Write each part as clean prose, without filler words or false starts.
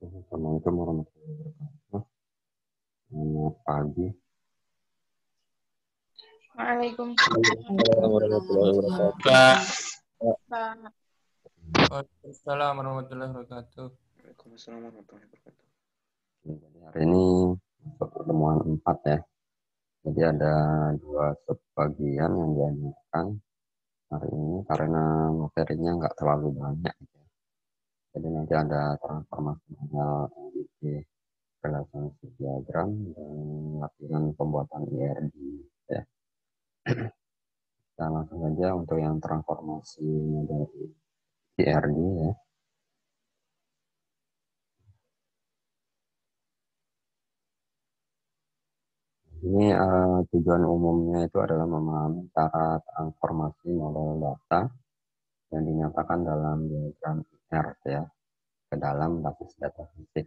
Assalamualaikum warahmatullahi wabarakatuh. Selamat pagi. Waalaikumsalam warahmatullahi wabarakatuh. Waalaikumsalam warahmatullahi wabarakatuh. Waalaikumsalam warahmatullahi wabarakatuh. Jadi hari ini masuk pertemuan 4 ya. Jadi ada 2 subbagian yang diajarkan hari ini karena materinya nggak terlalu banyak. Jadi nanti ada transformasi model MDT, relationship diagram, dan latihan pembuatan IRD ya. Kita langsung saja untuk yang transformasi dari IRD ya. Ini tujuan umumnya itu adalah memahami cara transformasi model data yang dinyatakan dalam diagram R ya ke dalam basis data fisik.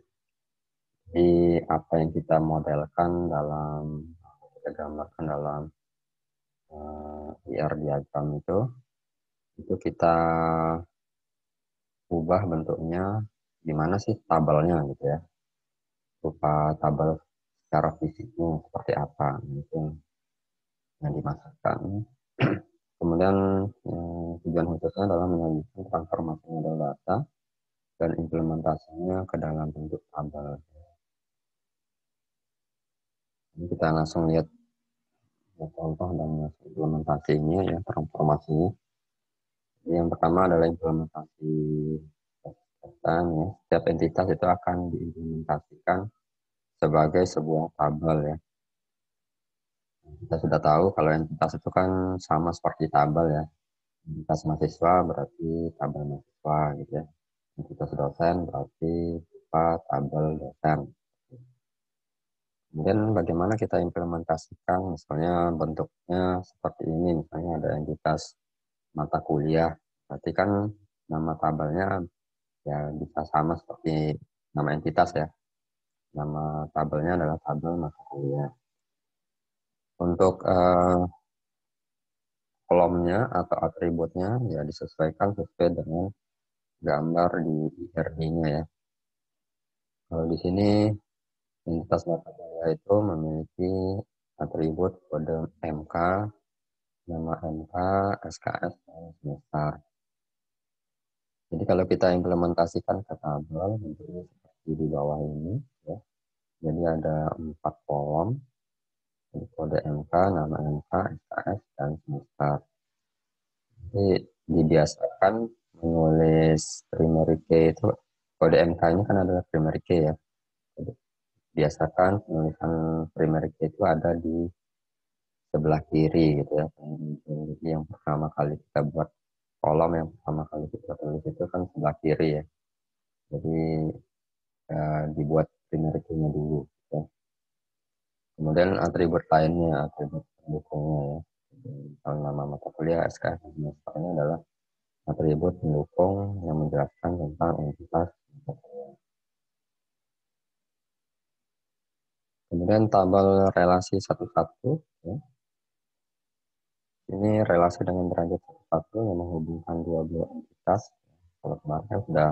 Jadi apa yang kita modelkan kita gambarkan dalam IR diagram itu kita ubah bentuknya gimana sih tabelnya gitu ya. Rupa tabel secara fisiknya seperti apa gitu yang dimasukkan. Kemudian tujuan khususnya adalah menyajikan transformasi model data dan implementasinya ke dalam bentuk tabel. Ini kita langsung lihat contoh dan implementasinya ya, transformasinya. Jadi yang pertama adalah implementasi data ya. Setiap entitas itu akan diimplementasikan sebagai sebuah tabel ya. Kita sudah tahu kalau entitas itu kan sama seperti tabel ya. Entitas mahasiswa berarti tabel mahasiswa gitu ya. Entitas dosen berarti tabel dosen. Kemudian bagaimana kita implementasikan, misalnya bentuknya seperti ini, misalnya ada entitas mata kuliah, berarti kan nama tabelnya ya bisa sama seperti nama entitas ya. Nama tabelnya adalah tabel mata kuliah. Untuk kolomnya atau atributnya ya disesuaikan sesuai dengan gambar di IRD-nya ya. Kalau di sini entitas mata kuliah itu memiliki atribut kode MK, nama MK, SKS, dan semester. Jadi kalau kita implementasikan ke tabel bentuknya seperti di bawah ini ya. Jadi ada 4 kolom, kode MK, nama MK, SKS, dan semester. Jadi dibiasakan menulis primary key itu, kode MK ini kan adalah primary key ya. Jadi, biasakan penulisan primary key itu ada di sebelah kiri gitu ya. Jadi yang pertama kali kita buat kolom yang pertama kali kita tulis itu kan sebelah kiri ya. Jadi dibuat primary key-nya dulu. Ya. Kemudian atribut lainnya, atribut pendukungnya ya. Kalau nama mata kuliah SKS semesternya adalah atribut pendukung yang menjelaskan tentang entitas mata kuliah. Kemudian tabel relasi satu-satu. Ya. Ini relasi dengan derajat satu-satu yang menghubungkan dua buah entitas. Kalau kemarin kan sudah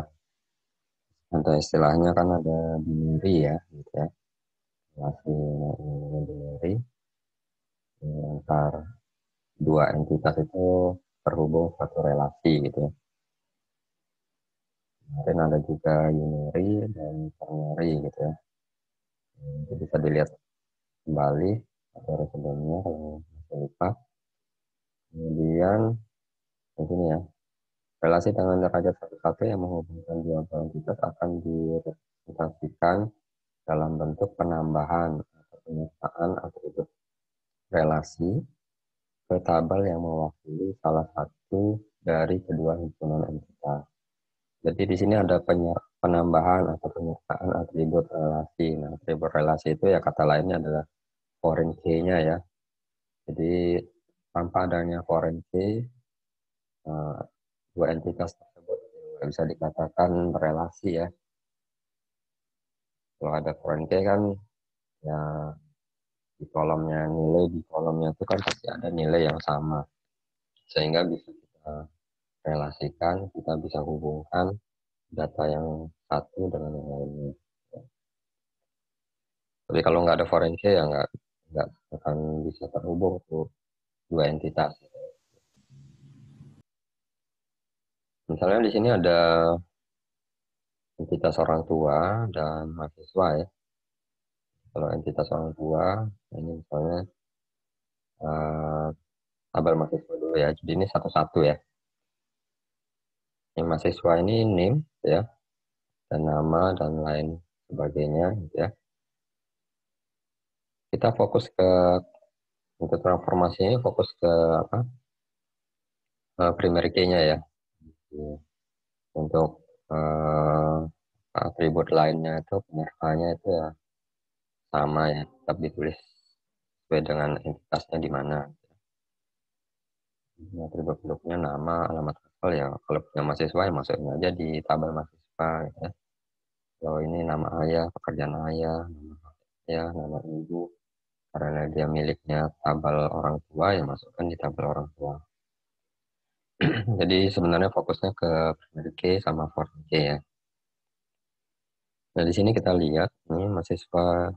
ada istilahnya kan ada binary ya, gitu ya. Relasi binary antar dua entitas itu terhubung satu relasi gitu ya. Kemudian ada juga unary dan ternary gitu ya. Jadi bisa dilihat kembali atau sebelumnya kalau masih lupa. Kemudian di sini ya, relasi dengan derajat satu-satu yang menghubungkan dua buah entitas akan direpresentasikan dalam bentuk penambahan atau penyertaan atribut relasi ke tabel yang mewakili salah satu dari kedua himpunan entitas. Jadi di sini ada penambahan atau penyertaan atribut relasi. Nah, atribut relasi itu ya kata lainnya adalah foreign key-nya ya. Jadi tanpa adanya foreign key, dua entitas tersebut bisa dikatakan berelasi ya. Kalau ada foreign key kan ya di kolomnya nilai di kolomnya itu kan pasti ada nilai yang sama. Sehingga bisa kita relasikan, kita bisa hubungkan data yang satu dengan yang lainnya. Tapi kalau nggak ada foreign key ya nggak akan bisa terhubung tuh dua entitas. Misalnya di sini ada entitas orang tua dan mahasiswa ya. Kalau entitas orang tua, ini misalnya eh, tabel mahasiswa dulu ya. Jadi ini satu-satu ya. Yang mahasiswa ini NIM ya, dan nama dan lain sebagainya gitu ya. Kita fokus ke untuk transformasinya fokus ke apa? Primary key-nya ya. Untuk eh, atribut lainnya itu penyertanya itu ya sama ya, tetap ditulis sesuai dengan entitasnya di mana. Atribut pendukungnya nama, alamat asal ya. Kalau punya mahasiswa ya masukin aja di tabel mahasiswa gitu ya. Kalau ini nama ayah, pekerjaan ayah, nama ayah, nama ibu. Karena dia miliknya tabel orang tua ya masukkan di tabel orang tua. Jadi sebenarnya fokusnya ke primary key sama foreign key ya. Nah di sini kita lihat ini mahasiswa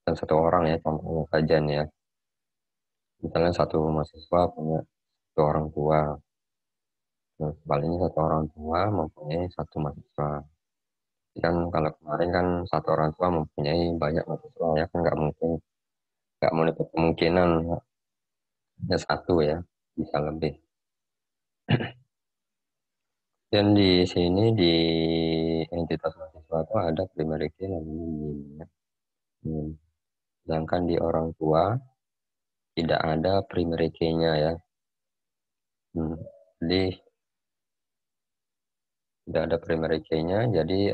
dan satu orang ya contohnya saja nih ya. Misalnya satu mahasiswa punya satu orang tua. Nah, sebaliknya satu orang tua mempunyai satu mahasiswa. Jadi kan kalau kemarin kan satu orang tua mempunyai banyak mahasiswa ya kan nggak menutup kemungkinan hanya satu ya bisa lebih. Dan di sini di entitas mahasiswa itu ada primary key dan minim ya. Sedangkan di orang tua tidak ada primary key-nya ya. Jadi tidak ada primary key-nya. Jadi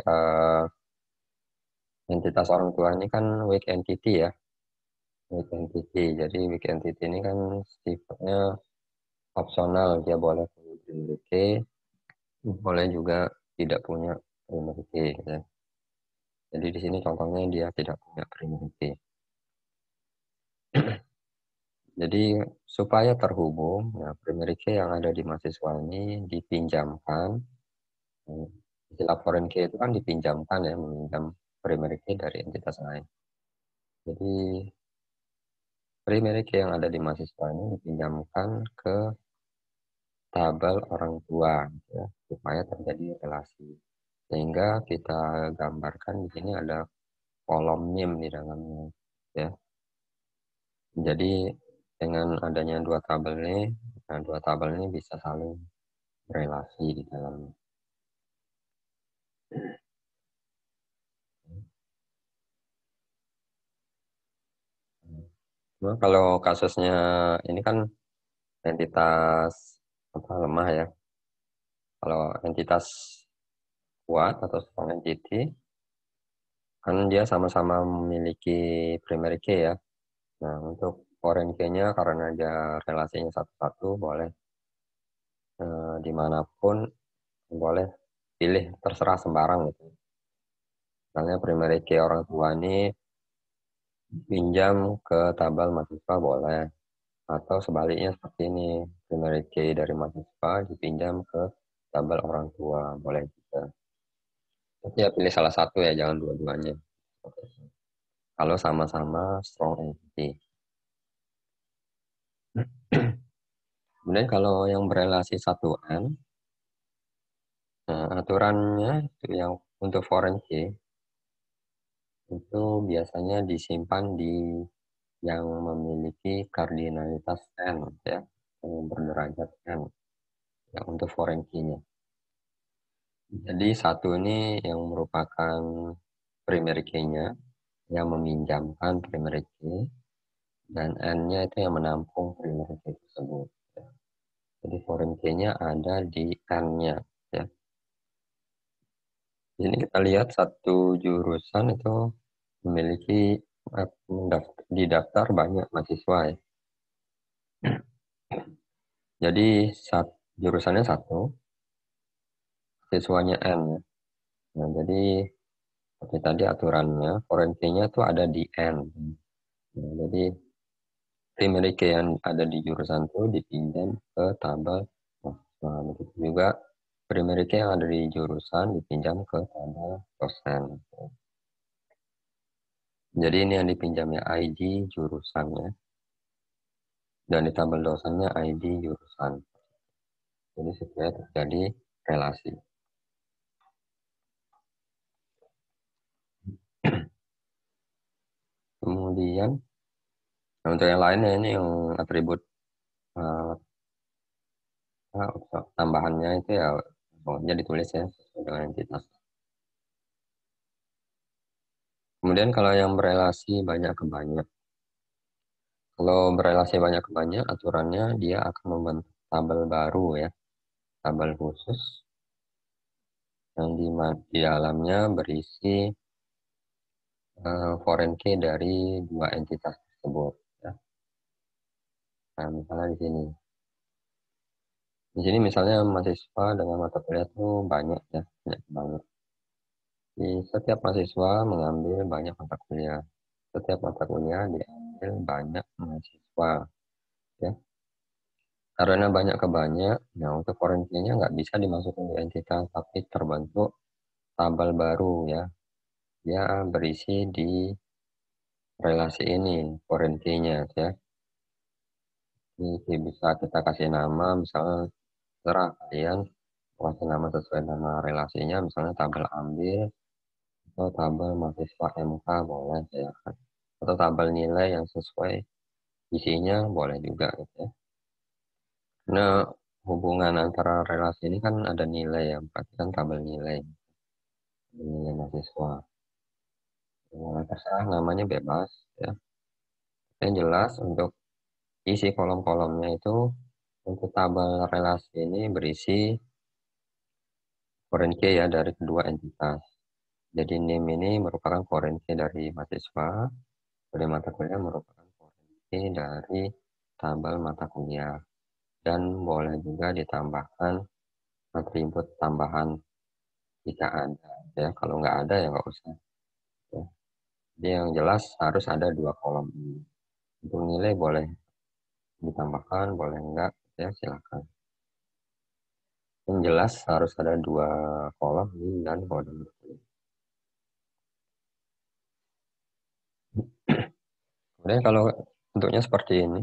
entitas orang tua ini kan weak entity ya. Weak entity. Jadi weak entity ini kan sifatnya opsional. Dia boleh punya primary key, boleh juga tidak punya primary key. Ya. Jadi di sini contohnya dia tidak punya primary key. Jadi supaya terhubung, ya, primary key yang ada di mahasiswa ini dipinjamkan. Istilah foreign key itu kan dipinjamkan ya, meminjam primary key dari entitas lain. Jadi primary key yang ada di mahasiswa ini dipinjamkan ke tabel orang tua, ya, supaya terjadi relasi. Sehingga kita gambarkan di sini ada kolom NIM di dalamnya, ya. Jadi dengan adanya dua tabel ini, nah dua tabel ini bisa saling relasi di dalamnya. Nah, kalau kasusnya ini kan entitas apa lemah ya. Kalau entitas kuat atau strong entity kan dia sama-sama memiliki primary key ya. Nah, untuk foreign key-nya karena dia relasinya satu-satu boleh dimanapun boleh pilih terserah sembarang gitu. Misalnya primary key orang tua ini pinjam ke tabel mahasiswa boleh. Atau sebaliknya seperti ini, primary key dari mahasiswa dipinjam ke tabel orang tua boleh juga. Tapi ya pilih salah satu ya, jangan dua-duanya. Kalau sama-sama strong entity. Kemudian kalau yang berelasi satuan, nah, aturannya itu yang untuk foreign key itu biasanya disimpan di yang memiliki kardinalitas n ya, yang berderajat n ya untuk foreign key-nya. Jadi satu ini yang merupakan primary key-nya yang meminjamkan primary key dan n-nya itu yang menampung primary key tersebut. Ya. Jadi foreign key-nya ada di n-nya ya. Di sini kita lihat satu jurusan itu memiliki di daftar banyak mahasiswa ya. Jadi jurusannya satu, siswanya n ya. Nah, jadi seperti tadi aturannya, foreign key-nya itu ada di n. Nah, jadi primary key yang ada di jurusan itu dipinjam ke tabel mahasiswa. Begitu juga primary key yang ada di jurusan dipinjam ke tabel dosen. Jadi ini yang dipinjamnya ID jurusannya, dan di tabel dosennya ID jurusan. Jadi supaya terjadi relasi. Kemudian untuk yang lainnya ini yang atribut uh, tambahannya itu ya pokoknya ditulis ya sesuai dengan entitas. Kemudian kalau yang berelasi banyak ke banyak. Kalau berelasi banyak ke banyak, aturannya dia akan membentuk tabel baru ya, tabel khusus yang di dalamnya berisi foreign key dari dua entitas tersebut. Ya. Nah, misalnya di sini. Di sini misalnya mahasiswa dengan mata kuliah itu banyak ya, banyak banget. Di setiap mahasiswa mengambil banyak mata kuliah. Setiap mata kuliah diambil banyak mahasiswa. Ya. Karena banyak ke banyak, nah untuk foreign key-nya nggak bisa dimasukkan di entitas, tapi terbentuk tabel baru ya. Dia berisi di relasi ini, foreign key-nya ya. Ini bisa kita kasih nama, misalnya terserah kalian kasih nama sesuai nama relasinya, misalnya tabel ambil atau tabel mahasiswa MK boleh ya kan. Atau tabel nilai yang sesuai isinya boleh juga gitu ya. Nah, hubungan antara relasi ini kan ada nilai ya, berarti kan tabel nilai mahasiswa. Nah, terserah namanya bebas ya. Yang jelas untuk isi kolom-kolomnya itu untuk tabel relasi ini berisi foreign key ya dari kedua entitas. Jadi name ini merupakan foreign key dari mahasiswa, dari mata kuliah merupakan foreign key dari tabel mata kuliah. Dan boleh juga ditambahkan atribut tambahan jika ada. Ya, kalau nggak ada ya nggak usah. Ya. Jadi yang jelas harus ada dua kolom ini. Untuk nilai boleh ditambahkan, boleh enggak, ya silakan. Yang jelas harus ada dua kolom ini dan kode. Kemudian kalau bentuknya seperti ini,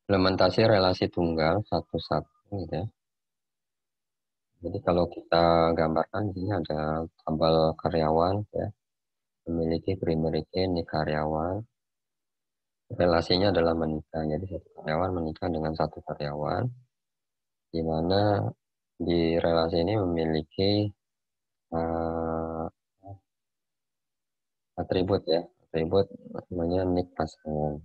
implementasi relasi tunggal satu-satu gitu ya. Jadi kalau kita gambarkan di sini ada tabel karyawan ya, memiliki primary key nih karyawan, relasinya adalah menikah. Jadi satu karyawan menikah dengan satu karyawan, di mana di relasi ini memiliki uh, atribut ya, atribut namanya nik pasangan.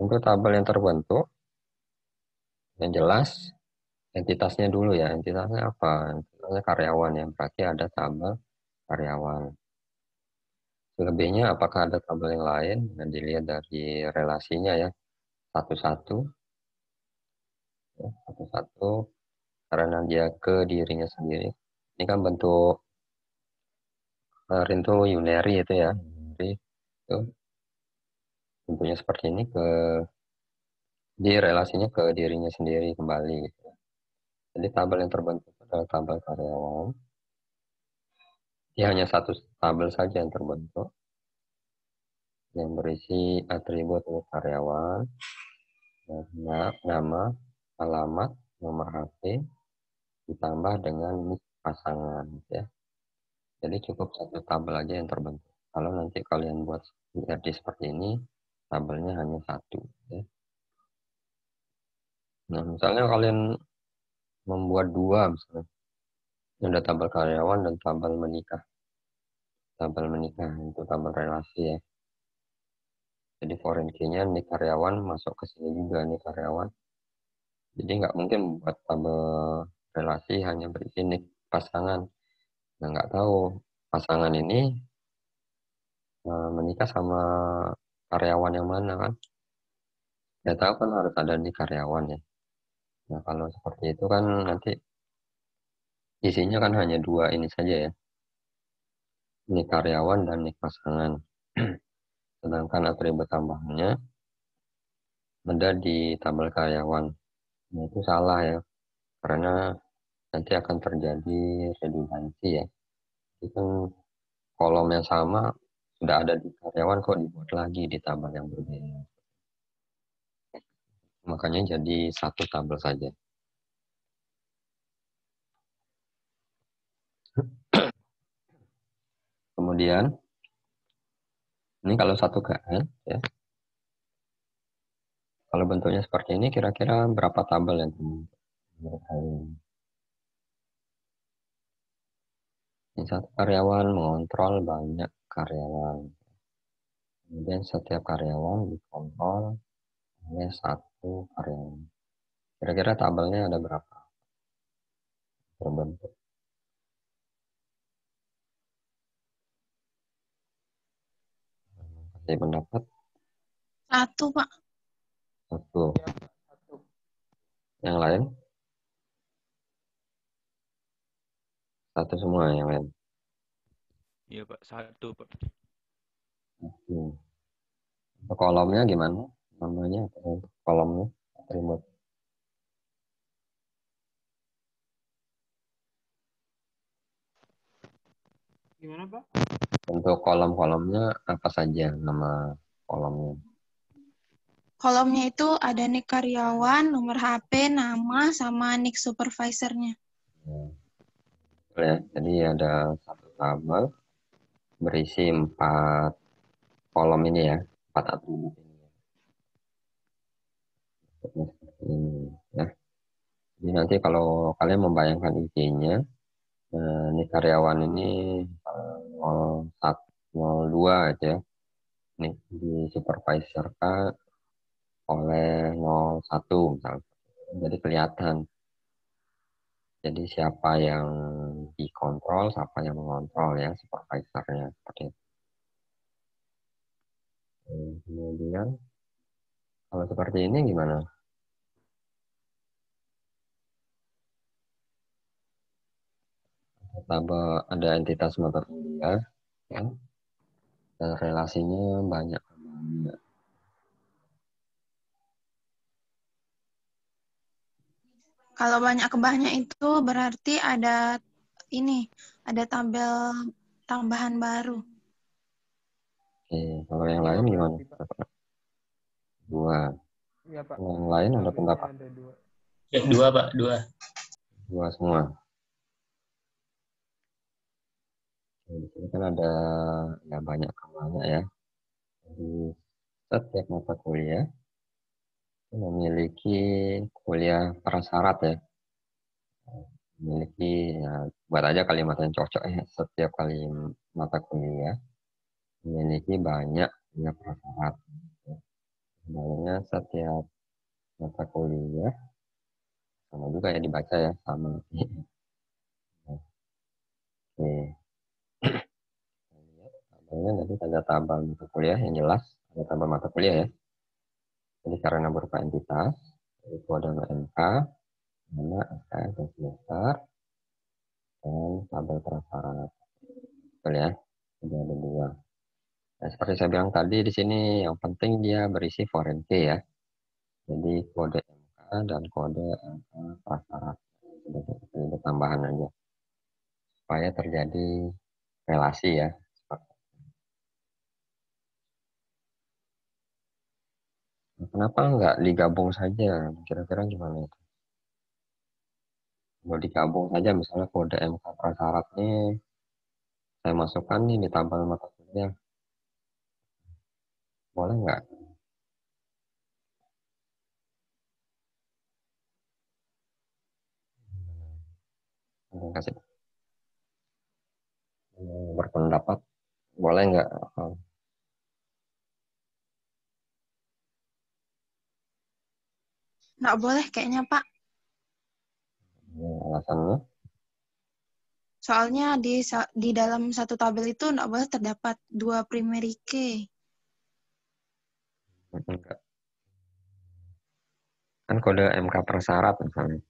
Untuk tabel yang terbentuk, yang jelas entitasnya dulu ya, entitasnya apa? Entitasnya karyawan ya, berarti ada tabel karyawan. Selebihnya apakah ada tabel yang lain? Nah, dilihat dari relasinya ya, satu-satu, ya, satu-satu, karena dia ke dirinya sendiri. Ini kan bentuk rintu unary itu ya, jadi itu bentuknya seperti ini di relasinya ke dirinya sendiri kembali. Gitu. Jadi tabel yang terbentuk adalah tabel karyawan. Dia hanya satu tabel saja yang terbentuk, yang berisi atribut karyawan, nama, alamat, nomor HP, ditambah dengan nik pasangan ya. Jadi cukup satu tabel aja yang terbentuk. Kalau nanti kalian buat IRD seperti ini, tabelnya hanya satu ya. Nah, misalnya kalian membuat dua misalnya, ada tabel karyawan dan tabel menikah. Tabel menikah itu tabel relasi ya. Jadi foreign key-nya nih karyawan masuk ke sini juga nih karyawan. Jadi nggak mungkin buat tabel relasi hanya berisi nik pasangan. Nah, nggak tahu pasangan ini menikah sama karyawan yang mana kan? Nggak tahu kan harus ada nih karyawan ya. Nah, kalau seperti itu kan nanti isinya kan hanya dua ini saja ya. Nik karyawan dan nik pasangan. Sedangkan atribut tambahannya ada di tabel karyawan. Nah, itu salah ya, karena nanti akan terjadi redundansi ya. Itu kan kolom yang sama sudah ada di karyawan kok dibuat lagi di tabel yang berbeda. Makanya jadi satu tabel saja. Kemudian ini kalau satu KN ya. Kalau bentuknya seperti ini kira-kira berapa tabel yang menurut kalian? Ini satu karyawan mengontrol banyak karyawan. Kemudian setiap karyawan dikontrol oleh satu karyawan. Kira-kira tabelnya ada berapa terbentuk? Kasih pendapat. Satu, Pak. Satu. Ya, satu. Yang lain? Satu semua yang lain. Iya Pak, satu Pak. Kolomnya gimana? Namanya kolomnya atribut. Gimana, Pak? Untuk kolom-kolomnya apa saja nama kolomnya? Kolomnya itu ada nik karyawan, nomor HP, nama, sama nik supervisornya. Ya, jadi ada satu tabel berisi 4 kolom ini ya, 4 atribut ini. Seperti ini ya. Jadi nanti kalau kalian membayangkan IG-nya, ini karyawan ini 01, 02 aja ya. Nih di supervisor K oleh 01 misalnya. Jadi kelihatan. Jadi siapa yang dikontrol, siapa yang mengontrol ya supervisornya seperti itu. Kemudian kalau seperti ini gimana? Tabel ada entitas mata kuliah, ya, dan relasinya banyak. Kalau banyak ke banyak itu berarti ada tabel tambahan baru. Oke, kalau yang Dua lain gimana? berarti, Pak. Dua. Iya, Pak. Yang lain ada Tabelnya pendapat? ada dua. Ya, dua, Pak, dua. Dua semua. Oke, di sini kan ada ya banyak banyak ya. Jadi setiap mata kuliah itu memiliki kuliah prasyarat ya. Memiliki ya, buat aja kalimat yang cocok ya. Setiap kali mata kuliah memiliki banyak kuliah prasyarat. Sebenarnya setiap mata kuliah sama juga ya dibaca ya sama. Oke. Lihat tabelnya tadi ada tabel mata kuliah yang jelas, ada tabel mata kuliah ya. Jadi karena berupa entitas, itu ada MK, nama, SKS, dan semester, dan tabel prasyarat. Betul ya, jadi ada dua. Nah, seperti saya bilang tadi di sini yang penting dia berisi foreign key ya. Jadi kode MK dan kode MK prasyarat. Itu tambahan aja supaya terjadi relasi ya. Kenapa nggak digabung saja? Kira-kira gimana itu? Kalau digabung saja misalnya kode MK prasyarat nih saya masukkan nih di tabel mata kuliah. Boleh nggak? Kasih berpendapat. Boleh nggak? Nggak boleh kayaknya, Pak. Alasannya? Soalnya di dalam satu tabel itu nggak boleh terdapat dua primary key. Enggak. Kan kode MK persyarat misalnya.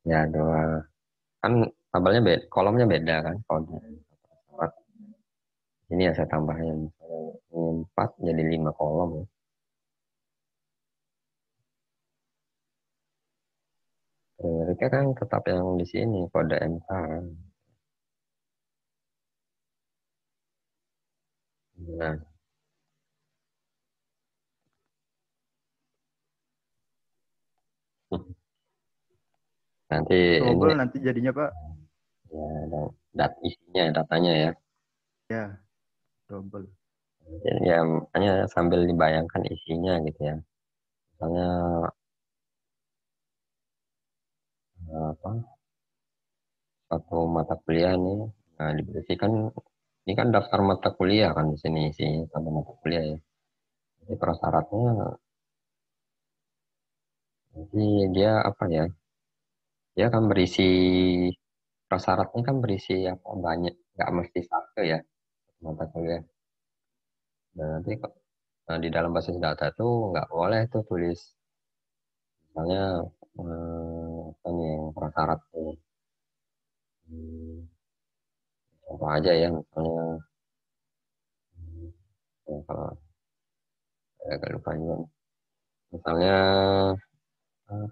Ya dua. Kan tabelnya beda, kolomnya beda kan kode persyarat. Ini ya saya tambahin. Misalnya 4 jadi 5 kolom. numeriknya kan tetap yang di sini, kode MK. Nah, nanti ini Double nanti jadinya Pak. ya, isinya, datanya ya. Ya, double. Jadi ya makanya sambil dibayangkan isinya gitu ya. Misalnya apa, satu mata kuliah nih, nah diberisikan, ini kan daftar mata kuliah kan di sini isinya sama mata kuliah ya. Jadi prasyaratnya, jadi dia apa ya? Dia kan berisi prasyaratnya kan berisi apa banyak, nggak mesti satu ya mata kuliah. Dan nanti di dalam basis data itu nggak boleh tuh tulis misalnya apa nih yang prasyarat tuh. Contoh aja ya misalnya ya, kalau saya agak lupa juga. Misalnya eh,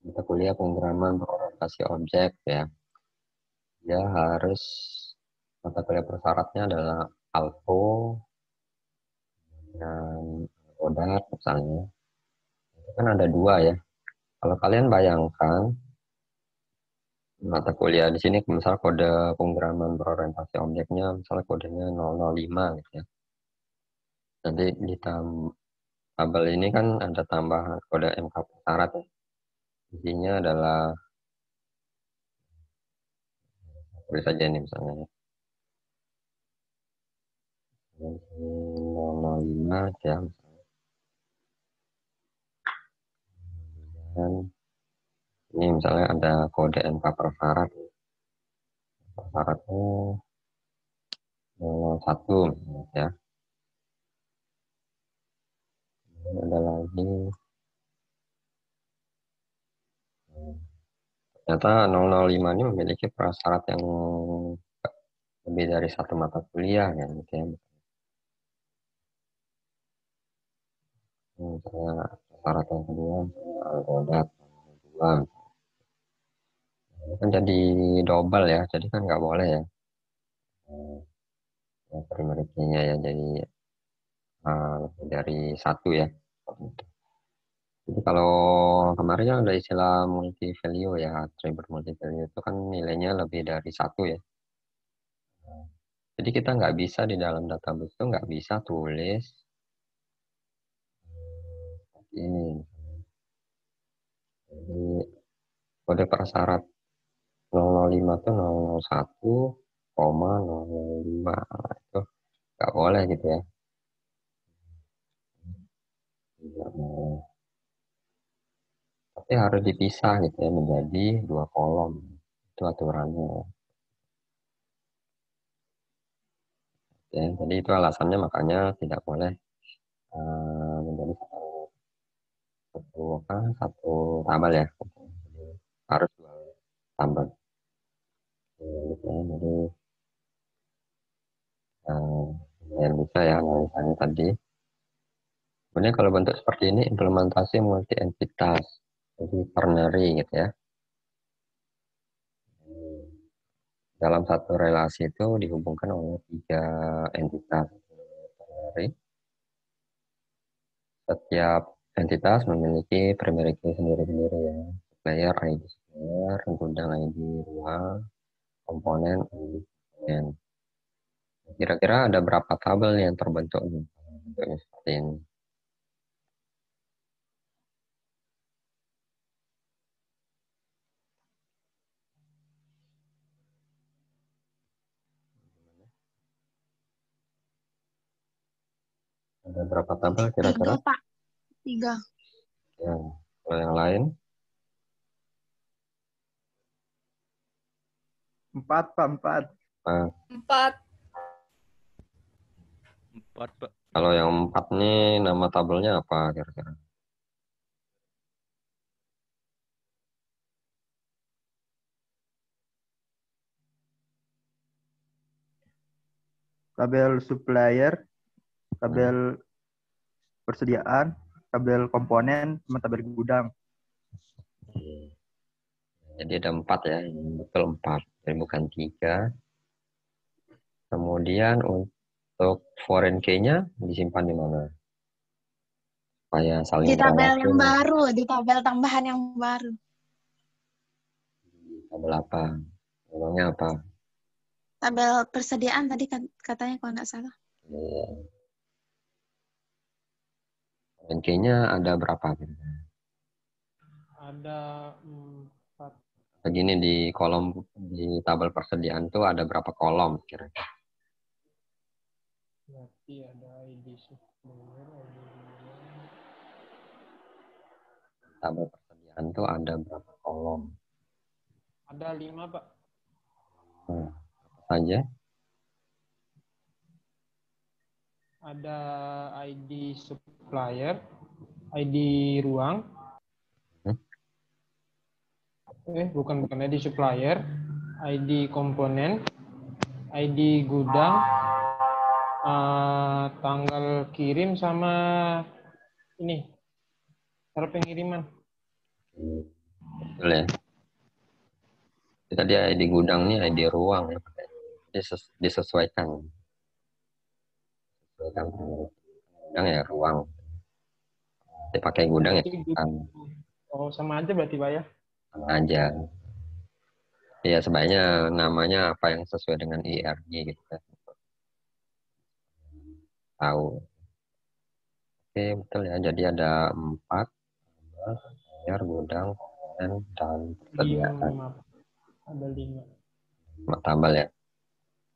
mata kuliah pemrograman berorientasi objek ya, dia harus mata kuliah persyaratnya adalah Alto dan Kodat misalnya. Itu kan ada dua ya. Kalau kalian bayangkan mata kuliah di sini misal kode pemrograman berorientasi objeknya misalnya kodenya 005 gitu ya. Nanti di tabel ini kan ada tambahan kode MK persyarat ya. Isinya adalah tulis saja ini misalnya ya. 005 ya. Dan ini misalnya ada kode MK persyarat. Persyaratnya 01 ya. Ini ada lagi ternyata 005 ini memiliki prasyarat yang lebih dari satu mata kuliah ya gitu ya. Misalnya prasyarat yang kedua algodat dua kan jadi double ya, jadi kan nggak boleh ya. Ya, primernya ya jadi lebih dari satu ya. Jadi kalau kemarin kan ada istilah multi value ya, attribute multi value itu kan nilainya lebih dari satu ya. Jadi kita nggak bisa di dalam database itu nggak bisa tulis seperti ini. Jadi kode persyarat 005 itu 001, 002 nah, itu nggak boleh gitu ya. Nggak boleh. Tapi harus dipisah gitu ya menjadi dua kolom. Itu aturannya. Ya, jadi itu alasannya makanya tidak boleh menjadi satu tabel ya. Jadi, harus dua tabel. Gitu ya. Jadi yang bisa ya analisanya tadi. Kemudian kalau bentuk seperti ini implementasi multi entitas. Jadi ternary gitu ya. Dalam satu relasi itu dihubungkan oleh tiga entitas. Ternary. Setiap entitas memiliki primary key sendiri-sendiri ya. Supplier ID supplier, gudang ID ruang, komponen ID komponen. Kira-kira ada berapa tabel yang terbentuk nih? Bentuknya seperti ini. Ada berapa tabel kira-kira? 3, Pak. 3. Ya, kalau yang lain? 4 Pak, 4. Nah, 4. 4, Pak. kalau yang 4 nih nama tabelnya apa kira-kira? Tabel supplier, tabel persediaan, tabel komponen, sama tabel gudang. Jadi ada 4 ya, yang betul 4, jadi bukan 3. Kemudian untuk foreign key-nya disimpan di mana? Supaya Di saling tabel yang berrelasi. baru, di tabel tambahan yang baru. Tabel apa? Namanya apa? Tabel persediaan tadi katanya kalau nggak salah. Iya. Foreign key-nya ada berapa? Ada 4. Begini di kolom di tabel persediaan tuh ada berapa kolom kira-kira? Berarti ada ID supplier, ID ruang. Tabel persediaan tuh ada berapa kolom? Ada 5, Pak. Nah, apa saja? Ada ID supplier, ID ruang. Bukan ID supplier, ID komponen, ID gudang, tanggal kirim sama ini cara pengiriman. Betul ya. Tadi ID gudang nih ID ruang ya. Disesuaikan. Gudang ya ruang. Dipakai gudang ya kan Oh, sama aja berarti, Pak ya? sama aja. Ya sebaiknya namanya apa yang sesuai dengan IRG gitu kan. Tahu. Oke betul ya. Jadi ada 4 tabel, gudang, komponen, dan persediaan. 5. Ada 5. 5 tabel ya.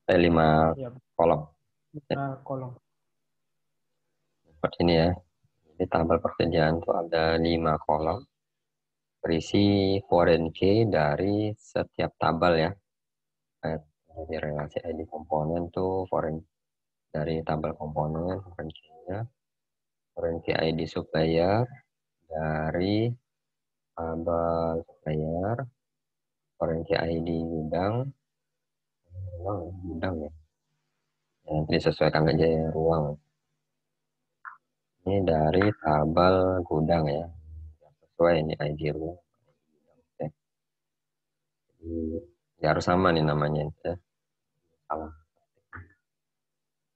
5 Ya, kolom. kolom. Seperti ini ya. Di tabel persediaan tuh ada 5 kolom. Berisi foreign key dari setiap tabel ya. Jadi relasi ID komponen tuh foreign dari tabel komponen foreign key-nya. Foreign key ID supplier dari tabel supplier. Foreign key ID gudang. Gudang ya. Yang disesuaikan aja ya ruang. Ini dari tabel gudang ya. Sesuai ini ID ruang. Oke. Jadi, ya harus sama nih namanya ya. Salah.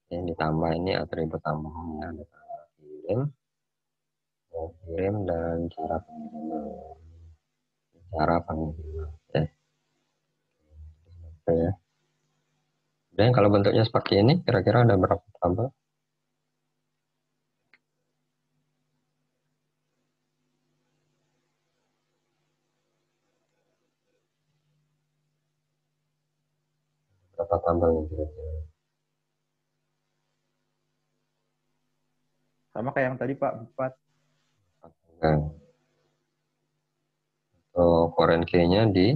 Yang ditambah ini atribut tambahannya ada tanggal kirim dan cara pengiriman. Cara pengiriman ya. Oke ya. Dan kalau bentuknya seperti ini kira-kira ada berapa tabel? Berapa tabel yang kira-kira? Sama kayak yang tadi Pak, 4. Nah, untuk foreign key-nya di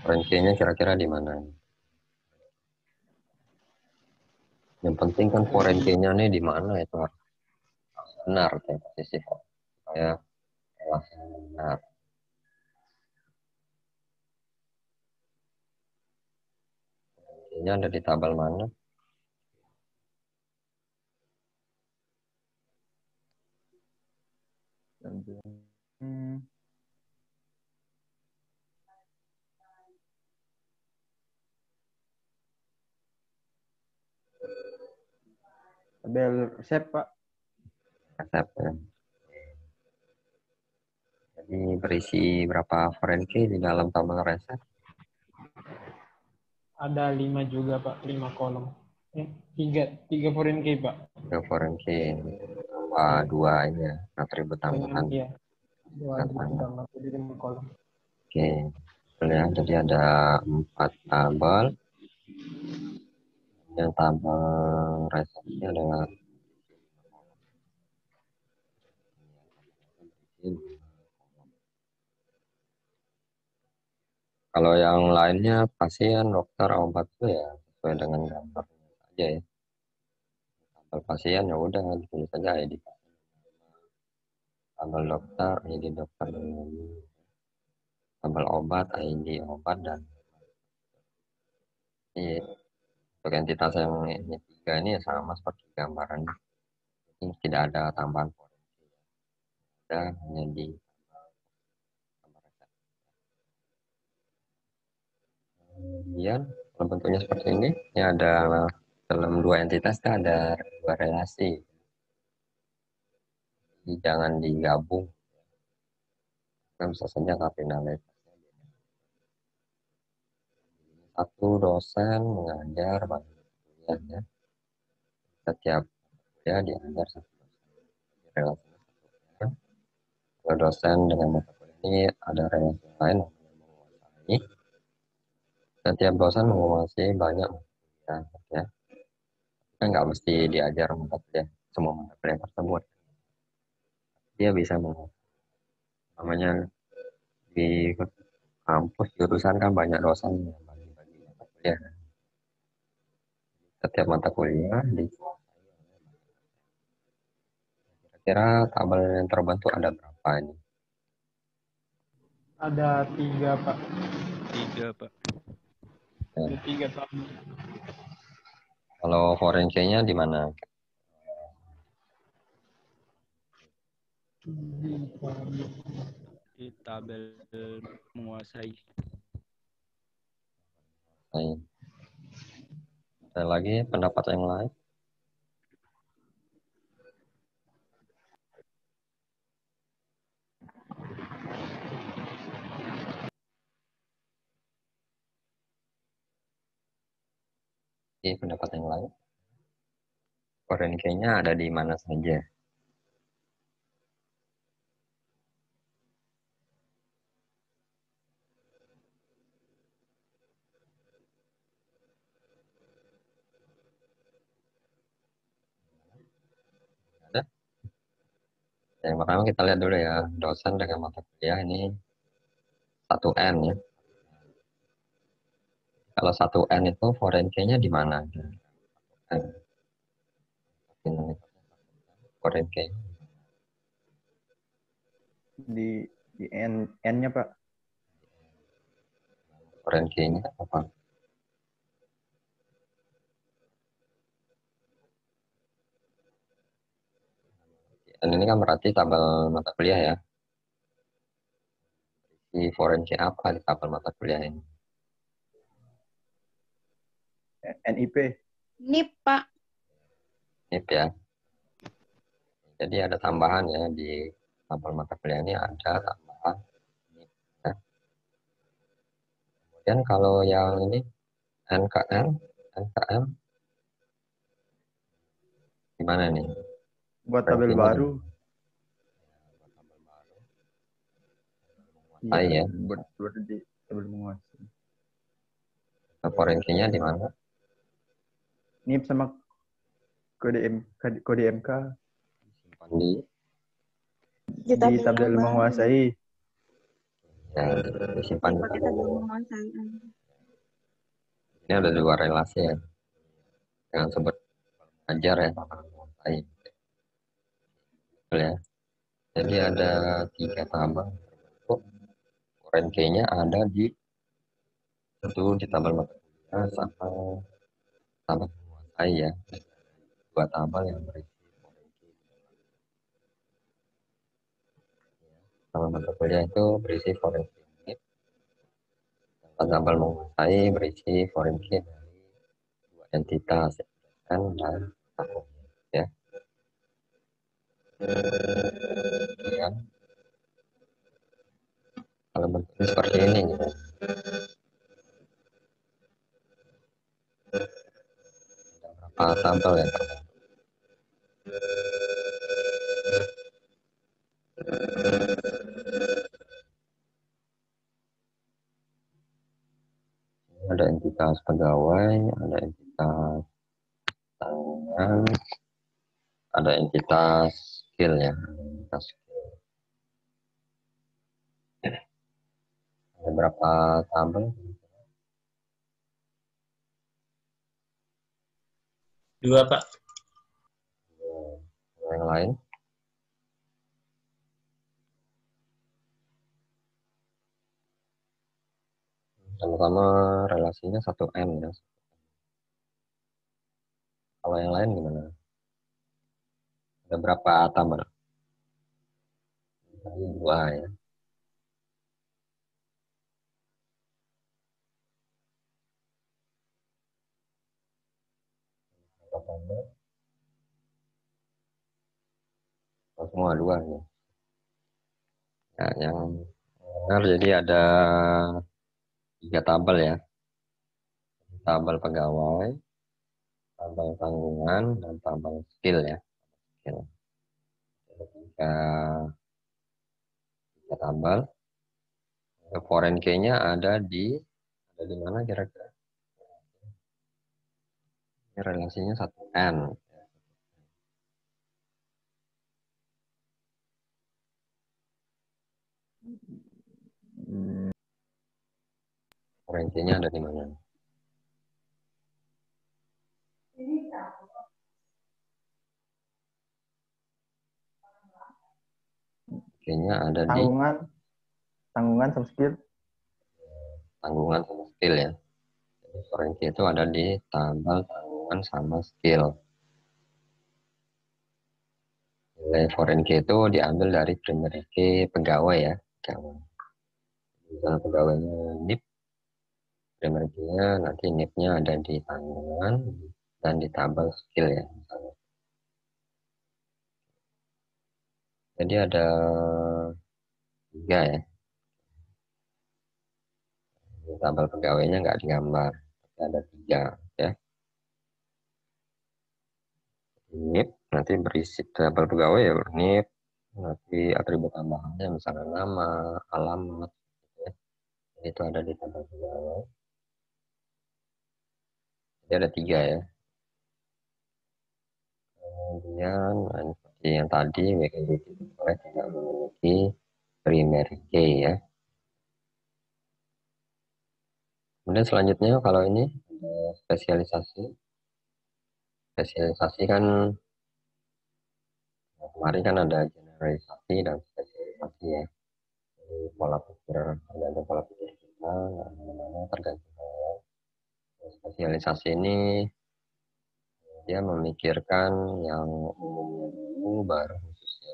foreign key-nya kira-kira di mana? Yang penting kan foreign key-nya nih di mana itu harus benar ya, posisi supaya relasi benar. Key-nya ada di tabel mana? Hmm. Tabel resep Pak. Resep ya. Jadi berisi berapa foreign key di dalam tabel resep? Ada 5 juga, Pak. 5 kolom. 3 foreign key, Pak. Yang foreign key tambah 2 ini ya, atribut tambahan. Iya. 2 Tambahan. ditambah jadi 5 kolom. Oke, ya, jadi ada 4 tabel. Yang tabel resepnya adalah kalau yang lainnya pasien, dokter, obat itu ya sesuai dengan gambarnya saja ya. Tabel pasien ya udah ditulis saja ID. Tabel dokter, ID dokter, tabel obat, ID obat dan ini Untuk entitas yang ini 3 ini ya sama seperti gambaran. Ini tidak ada tambahan forensi. Ada hanya di gambar saja. Kemudian kalau bentuknya seperti ini ada dalam dua entitas ada dua relasi. Jadi jangan digabung. Kan bisa saja kardinalitasnya beda. Satu dosen mengajar banyak kuliah ya. Setiap kuliah diajar satu dosen. Relasinya satu. Kalau dosen dengan mata kuliah ini ada relasi lain yang menguasai. Setiap dosen menguasai banyak mata kuliah ya. Kan nggak mesti diajar mata kuliah semua mata kuliah tersebut. Dia bisa namanya di kampus jurusan kan banyak dosen yang bagi-bagi mata kuliah. Setiap mata kuliah kira-kira tabel yang terbentuk ada berapa ini? Ada 3, Pak. 3, Pak. Ada 3 tahun. Kalau forensinya di mana? Di tabel menguasai. Baik. Ada lagi pendapat yang lain? Di pendapat yang lain? Forensinya ada di mana saja? Ada? Yang pertama kita lihat dulu ya, dosen dengan mata kuliah ini 1N ya. Kalau 1N itu forensinya di mana? N. Forensinya Di N-nya, Pak. forensinya apa? Dan ini kan berarti tabel mata kuliah ya. Di forensik apa di tabel mata kuliah ini? NIP. Ini Pak, NIP ya. Jadi ada tambahan ya di tabel mata kuliah ini ada tambahan NIP ya. Kemudian kalau yang ini NKM gimana nih? Buat tabel Forensiknya baru. gimana? Menguasai ya. Buat di tabel menguasai. Nah, forensiknya di mana? NIP sama kode MK Simpan di di tabel abang. menguasai. ya, disimpan di Pakai tabel. tabel menguasai. Ini ada dua relasi ya. Jangan sebut ajar ya, menguasai. Betul ya. Jadi ada 3 tabel. Forensiknya ada di itu di tabel mata kuliah sama tabel menguasai ya. 2 tabel yang berisi forensik. Tabel mata kuliah itu berisi forensik. Tabel menguasai berisi forensik dari 2 entitas dan aku ya. Kemudian kalau bentuknya seperti ini gitu. Ada berapa tabel yang terbentuk? Ada entitas pegawai, ada entitas tangan, ada entitas skill ya. Entitas skill. Ada berapa tabel? 2, Pak. Yang lain? Sama-sama relasinya 1N ya. Kalau yang lain gimana? Ada berapa tabel? Tadi 2 ya. Berapa tabel? Oh, semua 2 ya. Ya, yang benar jadi ada 3 tabel ya. Tabel pegawai, tabel tanggungan, dan tabel skill ya. Skill. Ada tiga tabel. Foreign key-nya ada di mana kira-kira? Ini relasinya 1N. Foreign key-nya ada di mana? Key-nya ada di Tanggungan sama skill. tanggungan sama skill ya. Jadi foreign key itu ada di tabel tanggungan sama skill. Nilai foreign key itu diambil dari primary key pegawai ya. Pegawai. Misalnya pegawainya NIP, primary key-nya nanti NIP-nya ada di tanggungan dan di tabel skill ya. Misalnya. Jadi ada 3 ya. Di tabel pegawainya nggak digambar. Tapi ada 3 ya. NIP nanti berisi tabel pegawai ya NIP, nanti atribut tambahannya misalnya nama, alamat, ya. Itu ada di tabel pegawai. Jadi ada 3 ya. Kemudian seperti yang tadi WKB oleh tidak memiliki primary key ya. Kemudian selanjutnya kalau ini ada spesialisasi. Spesialisasi kan kemarin kan ada generalisasi dan spesialisasi ya. Jadi pola pikir tergantung pola pikir kita, mana tergantung hal. Spesialisasi ini dia memikirkan yang umumnya dulu baru khususnya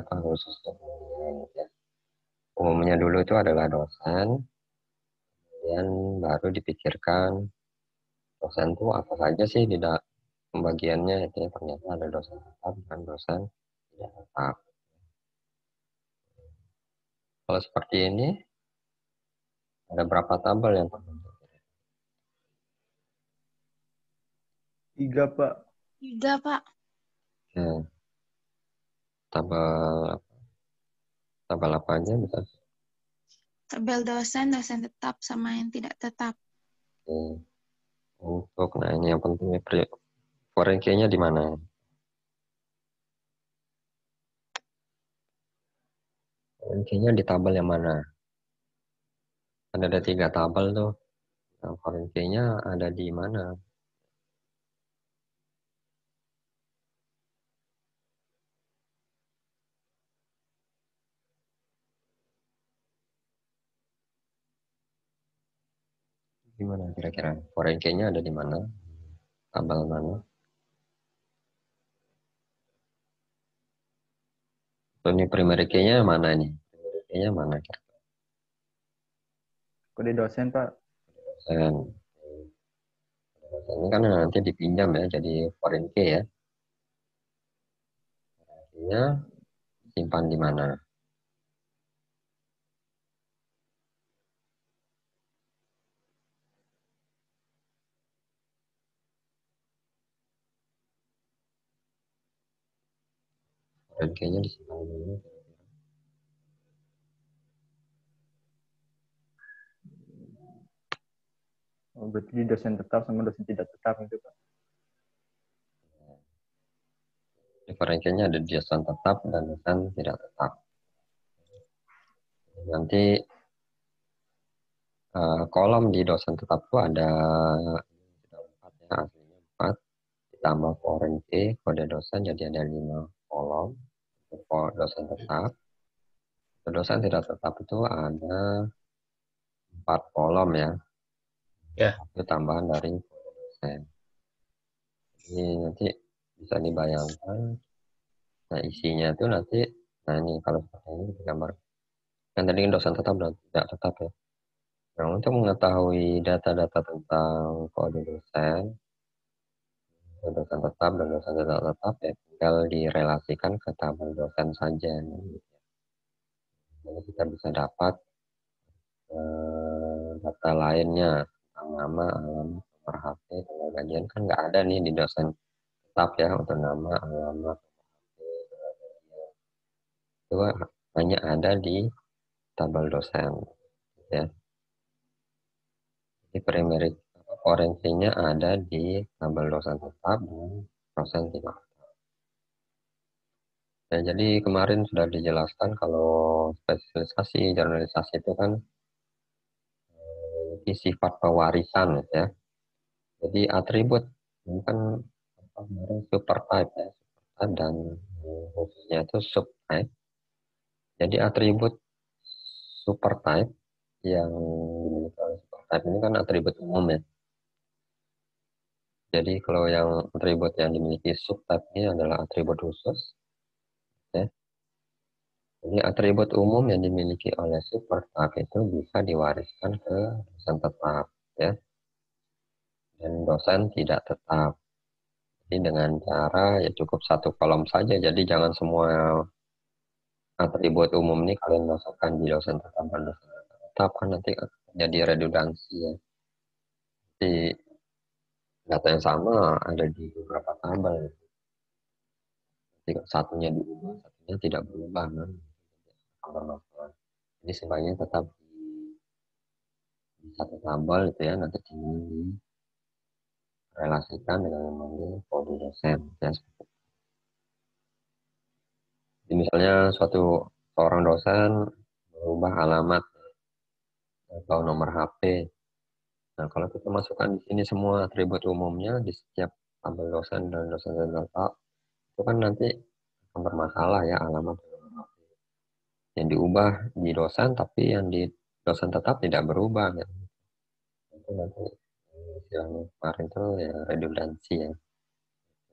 khususnya kemudian ya. Umumnya dulu itu adalah dosen, kemudian baru dipikirkan dosen itu apa saja sih di pembagiannya itu ya, ternyata ada dosen tetap dan dosen tidak tetap. Kalau seperti ini ada berapa tabel yang terbentuk? 3, Pak. 3, Pak. Nah, tabel apa aja bisa? Tabel dosen, dosen tetap, sama yang tidak tetap. Untuk ini yang penting foreign key-nya di mana? Foreign key-nya di tabel yang mana? Ada 3 tabel tuh. Nah, foreign key-nya ada di mana? Gimana kira-kira? Foreign key-nya ada di mana? Tabel mana? Ini primary key-nya mana ini? Primary key-nya mana kira-kira? Kode dosen, Pak. Dosen. Ini kan nanti dipinjam ya, jadi foreign key ya. Key-nya simpan di mana? Foreign key-nya disimpan di mana? Oh, berarti di dosen tetap sama dosen tidak tetap itu, Pak. Foreign key-nya ada di dosen tetap dan dosen tidak tetap. Nanti kolom di dosen tetap itu ada 4 ya, aslinya 4. Ditambah foreign key, kode dosen jadi ada 5 kolom. Untuk dosen tetap. Untuk dosen tidak tetap itu ada 4 kolom ya. Ya. Itu tambahan dari kode dosen. Ini nanti bisa dibayangkan. Nah, isinya itu nanti, nah ini kalau seperti ini gambar. Kan tadi kan dosen tetap dan tidak tetap ya. Nah, untuk mengetahui data-data tentang kode dosen tetap dan dosen tidak tetap ya tinggal direlasikan ke tabel dosen saja. Jadi kita bisa dapat data lainnya tentang nama, alamat, nomor HP, tanggal gajian kan nggak ada nih di dosen tetap ya untuk nama, alamat, itu hanya ada di tabel dosen ya. Jadi primary forensinya ada di tabel dosen tetap dan dosen tidak. Ya, jadi kemarin sudah dijelaskan kalau spesialisasi jurnalisasi itu kan sifat pewarisan ya. Jadi atribut ini kan kemarin super type ya, super type dan khususnya itu subtype. Jadi atribut super type yang dimiliki oleh super type ini kan atribut umum ya. Jadi kalau yang atribut yang dimiliki subtype ini adalah atribut khusus ya. Jadi atribut umum yang dimiliki oleh super type itu bisa diwariskan ke dosen tetap ya. Dan dosen tidak tetap. Jadi dengan cara ya cukup satu kolom saja. Jadi jangan semua atribut umum ini kalian masukkan di dosen tetap dan dosen tetap kan nanti jadi redundansi ya. Jadi data yang sama ada di beberapa tabel. Jadi satunya diubah, satunya tidak berubah kan. Masalah. Jadi sebaiknya tetap di satu tabel itu ya nanti direlasikan dengan memanggil kode dosen ya. Jadi misalnya seorang dosen berubah alamat atau nomor HP. Nah, kalau kita masukkan di sini semua atribut umumnya di setiap tabel dosen dan dosen data, itu kan nanti akan bermasalah ya alamat yang diubah di dosen, tapi yang di dosen tetap tidak berubah. Ya. Itu nanti istilahnya kemarin itu ya redundansi ya.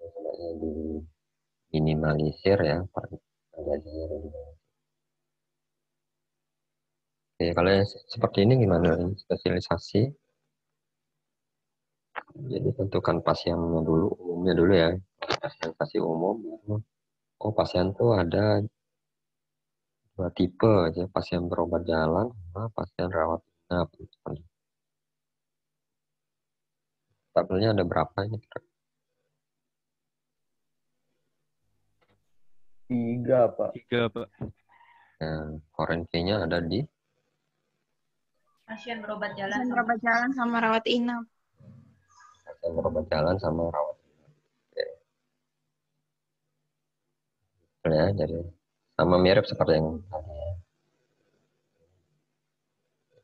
Sebenarnya diminimalisir ya terjadinya redundansi. Oke, kalau yang seperti ini gimana? Spesialisasi. Jadi tentukan pasiennya dulu, umumnya dulu ya. Spesialisasi umum. Oh, pasien tuh ada dua tipe aja, pasien berobat jalan sama pasien rawat inap. Tabelnya ada berapa ini? 3, Pak. 3, Pak. Nah, forensinya ada di Pasien berobat jalan Pasien sama berobat jalan sama rawat inap. pasien berobat jalan sama rawat inap. Ya, jadi sama mirip seperti yang tadi ya.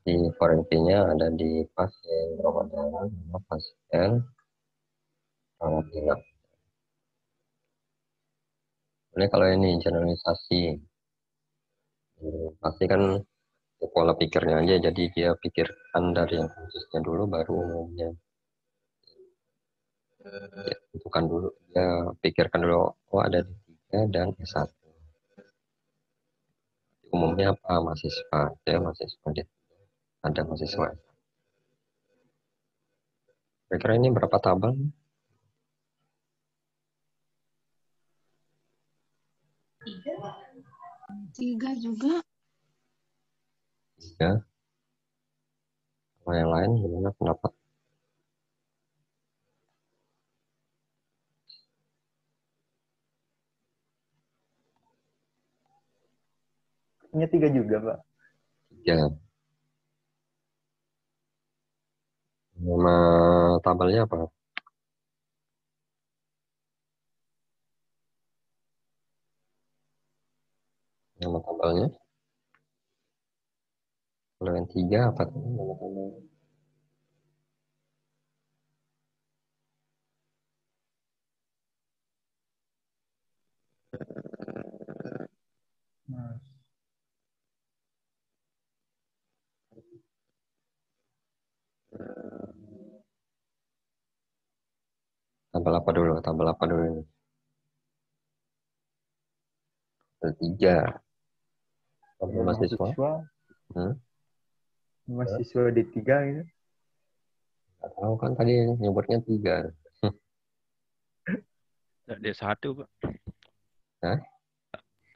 Di forensinya ada di pasien berobat jalan sama pasien rawat inap. Ini kalau ini generalisasi, pasti kan pola pikirnya aja, jadi dia pikirkan dari yang khususnya dulu baru umumnya. Ya, tentukan dulu, dia pikirkan dulu, oh ada di 3 dan S1. Umumnya apa? Mahasiswa, ya mahasiswa dia. Ada mahasiswa. Kira-kira ini berapa tabel? 3 juga. 3. Kalau yang lain gimana pendapat? Hanya 3 juga, Pak. 3. Nama tabelnya apa? Nama tabelnya? Kalau yang 3 apa tuh nama tabelnya? Nah, Tabel apa dulu? Tabel apa dulu ini? Tabel 3. Tabel mahasiswa. Hmm? Mahasiswa D3 gitu. Nggak tahu kan tadi nyebutnya 3. D1, Pak. Hah?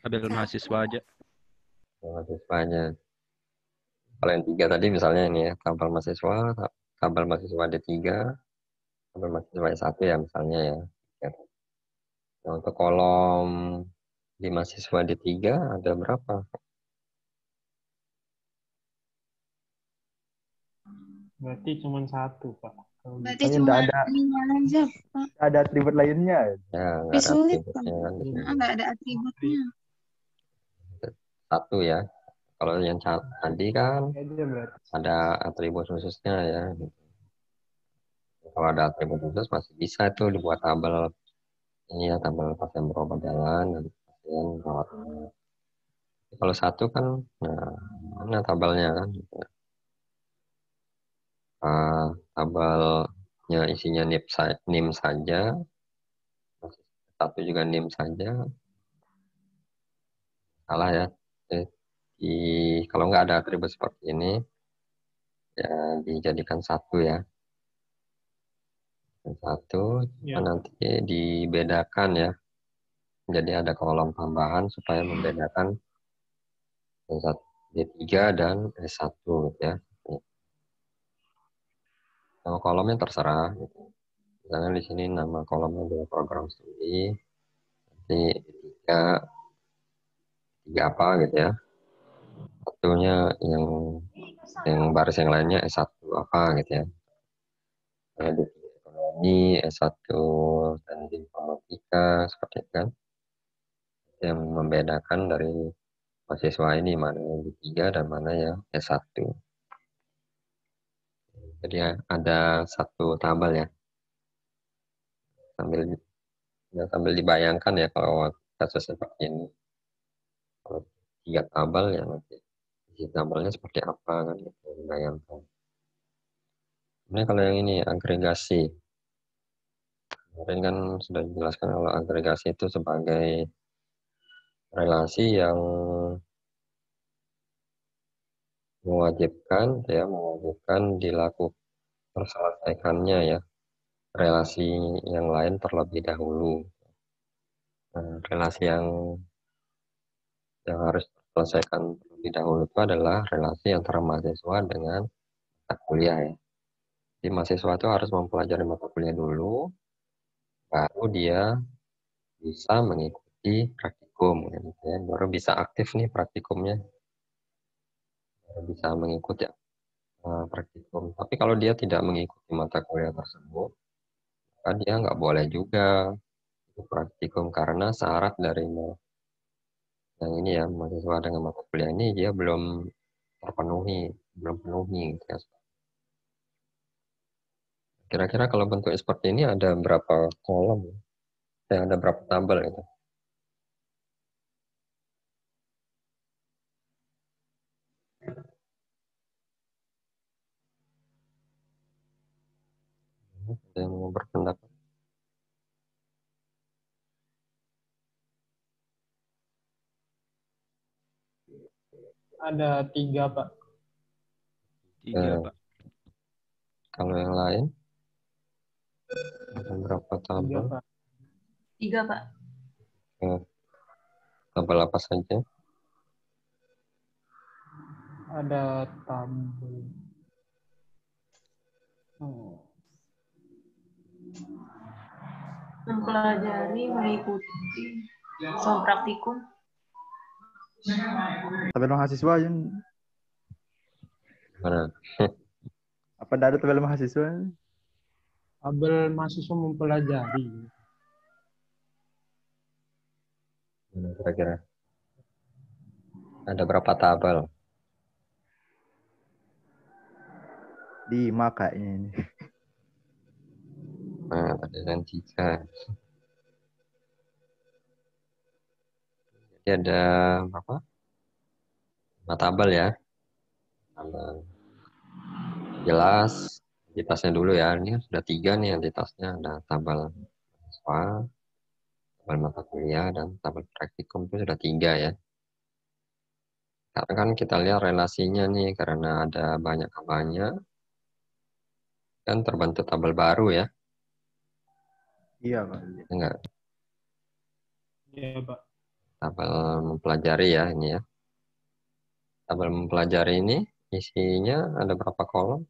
Tabel mahasiswa aja. Mahasiswanya. Kalau yang 3 tadi misalnya ini ya, tabel mahasiswa D3, tabel mahasiswa S1 ya misalnya ya. Nah, untuk kolom di mahasiswa D3 ada berapa? Berarti cuma satu, Pak. Kalau gitu. Berarti Makanya cuma nggak ada 5 aja, Pak. ada atribut lainnya. Ya, nggak Lebih ada sulit, Pak. atributnya kan di sini. Nggak ada atributnya. 1 ya. Kalau yang tadi kan Aja berarti. ada atribut khususnya ya. Kalau ada atribut khusus masih bisa itu dibuat tabel ini ya, tabel pasien berobat jalan dan pasien rawat inap. Kalau 1 kan, nah mana tabelnya kan? Tabelnya isinya NIM saja, 1 juga NIM saja, salah ya. Kalau nggak ada atribut seperti ini, ya dijadikan 1 ya. 1 Ya. nanti dibedakan ya. Jadi ada kolom tambahan supaya membedakan D3 dan S1 gitu ya. Nama kolomnya terserah. Gitu. Misalnya di sini nama kolomnya adalah program studi. Nanti tiga apa gitu ya. Satunya yang baris yang lainnya S1 apa gitu ya. Di ekonomi, S1 dan di informatika seperti itu kan. Yang membedakan dari mahasiswa ini mana yang D3 dan mana yang S1. Jadi ada 1 tabel ya. Sambil dibayangkan ya kalau kasus seperti ini. Kalau 3 tabel ya nanti isi tabelnya seperti apa kan gitu, dibayangkan. Sebenarnya kalau yang ini agregasi. Kemarin kan sudah dijelaskan kalau agregasi itu sebagai relasi yang mewajibkan dilakukan terselesaikannya ya relasi yang lain terlebih dahulu. Nah, relasi yang harus diselesaikan terlebih dahulu itu adalah relasi antara mahasiswa dengan mata kuliah ya. Jadi mahasiswa itu harus mempelajari mata kuliah dulu, baru dia bisa mengikuti praktikum gitu ya. Baru bisa aktif nih praktikumnya, baru bisa mengikuti praktikum. Tapi kalau dia tidak mengikuti mata kuliah tersebut, maka dia nggak boleh juga ikut praktikum karena syarat dari yang ini ya mahasiswa dengan mata kuliah ini dia belum penuhi gitu ya. Kira-kira kalau bentuknya seperti ini ada berapa kolom? Ada berapa tabel itu? Ada yang mau berpendapat? Ada 3, Pak. 3, Pak. Kalau yang lain? Ada berapa 3, tabel? Pak. 3, Pak. Tabel apa saja? Ada tabel. Oh. Mempelajari, mengikuti, soal praktikum. Tabel mahasiswa aja. Mana? Apa ada tabel mahasiswa? Tabel mahasiswa mempelajari. Kira-kira ada berapa tabel? 5 kayaknya ini. Nah, ada yang 3. Jadi ada berapa? 5 tabel ya. Tabel jelas, entitasnya dulu ya. Ini sudah 3 nih entitasnya. Ada tabel mahasiswa, tabel mata kuliah, dan tabel praktikum itu sudah 3 ya. Karena kan kita lihat relasinya nih, karena ada banyak kan terbentuk tabel baru ya. Iya, Pak. Enggak, Iya, Pak. tabel mempelajari ya ini ya. Tabel mempelajari ini isinya ada berapa kolom?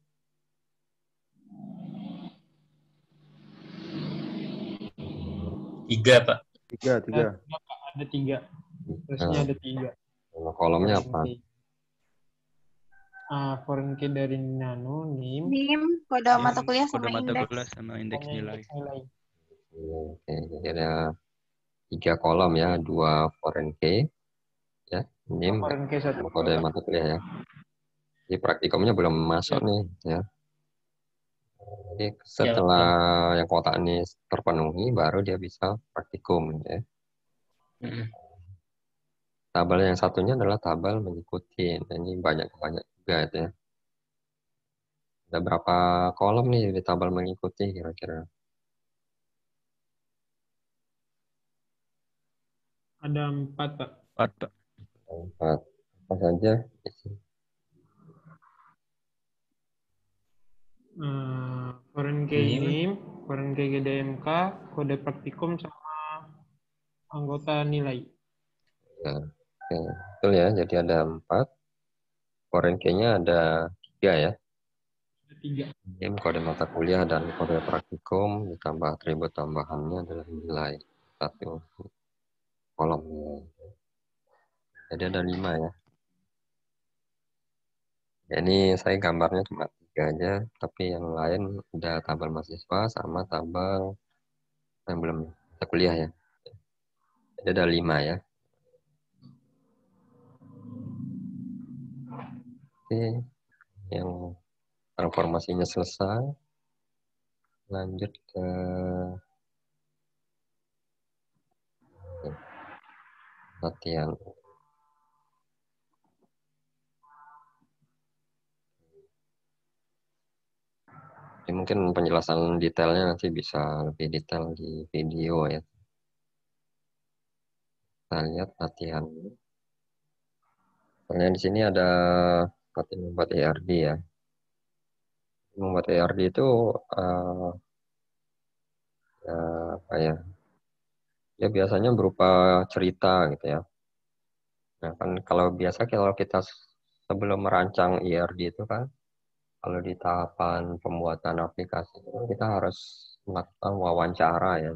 3, Pak. 3, 3. Ada 3. Terusnya ada 3. Kolomnya apa? Foreign key dari Nano, NIM, NIM, kode mata kuliah Kode sama mata indeks. kuliah sama indeks sama nilai. indeks nilai. Oke, jadi ada 3 kolom ya, 2 foreign key, ya, NIM, Foreign key 1. sama kode mata kuliah ya. Jadi praktikumnya belum masuk nih ya. Jadi setelah yang kotak ini terpenuhi, baru dia bisa praktikum ya. Tabel yang satunya adalah tabel mengikuti. Nah, ini banyak juga itu ya. Ada berapa kolom nih di tabel mengikuti kira-kira? Ada 4, Pak. 4, Pak. 4. Apa saja? Foreign key NIM, foreign key GDMK, kode praktikum, sama anggota nilai. Ya, oke. Betul ya, jadi ada 4. Foreign key-nya ada 3 ya. Ada 3. NIM, kode mata kuliah, dan kode praktikum, ditambah atribut tambahannya adalah nilai. 1 kolom. Jadi ada 5 ya. Ya, ini saya gambarnya cuma 3 aja, tapi yang lain ada tabel mahasiswa sama tabel yang belum mata kuliah ya. Jadi ada 5 ya. Oke, yang transformasinya selesai. Lanjut ke latihan. Jadi mungkin penjelasan detailnya nanti bisa lebih detail di video ya. Kita lihat latihan. Soalnya di sini ada latihan membuat ERD ya. Membuat ERD itu ya, apa ya? Ya biasanya berupa cerita gitu ya. Nah kan kalau biasa kalau kita sebelum merancang ERD itu kan, kalau di tahapan pembuatan aplikasi itu kita harus melakukan wawancara ya.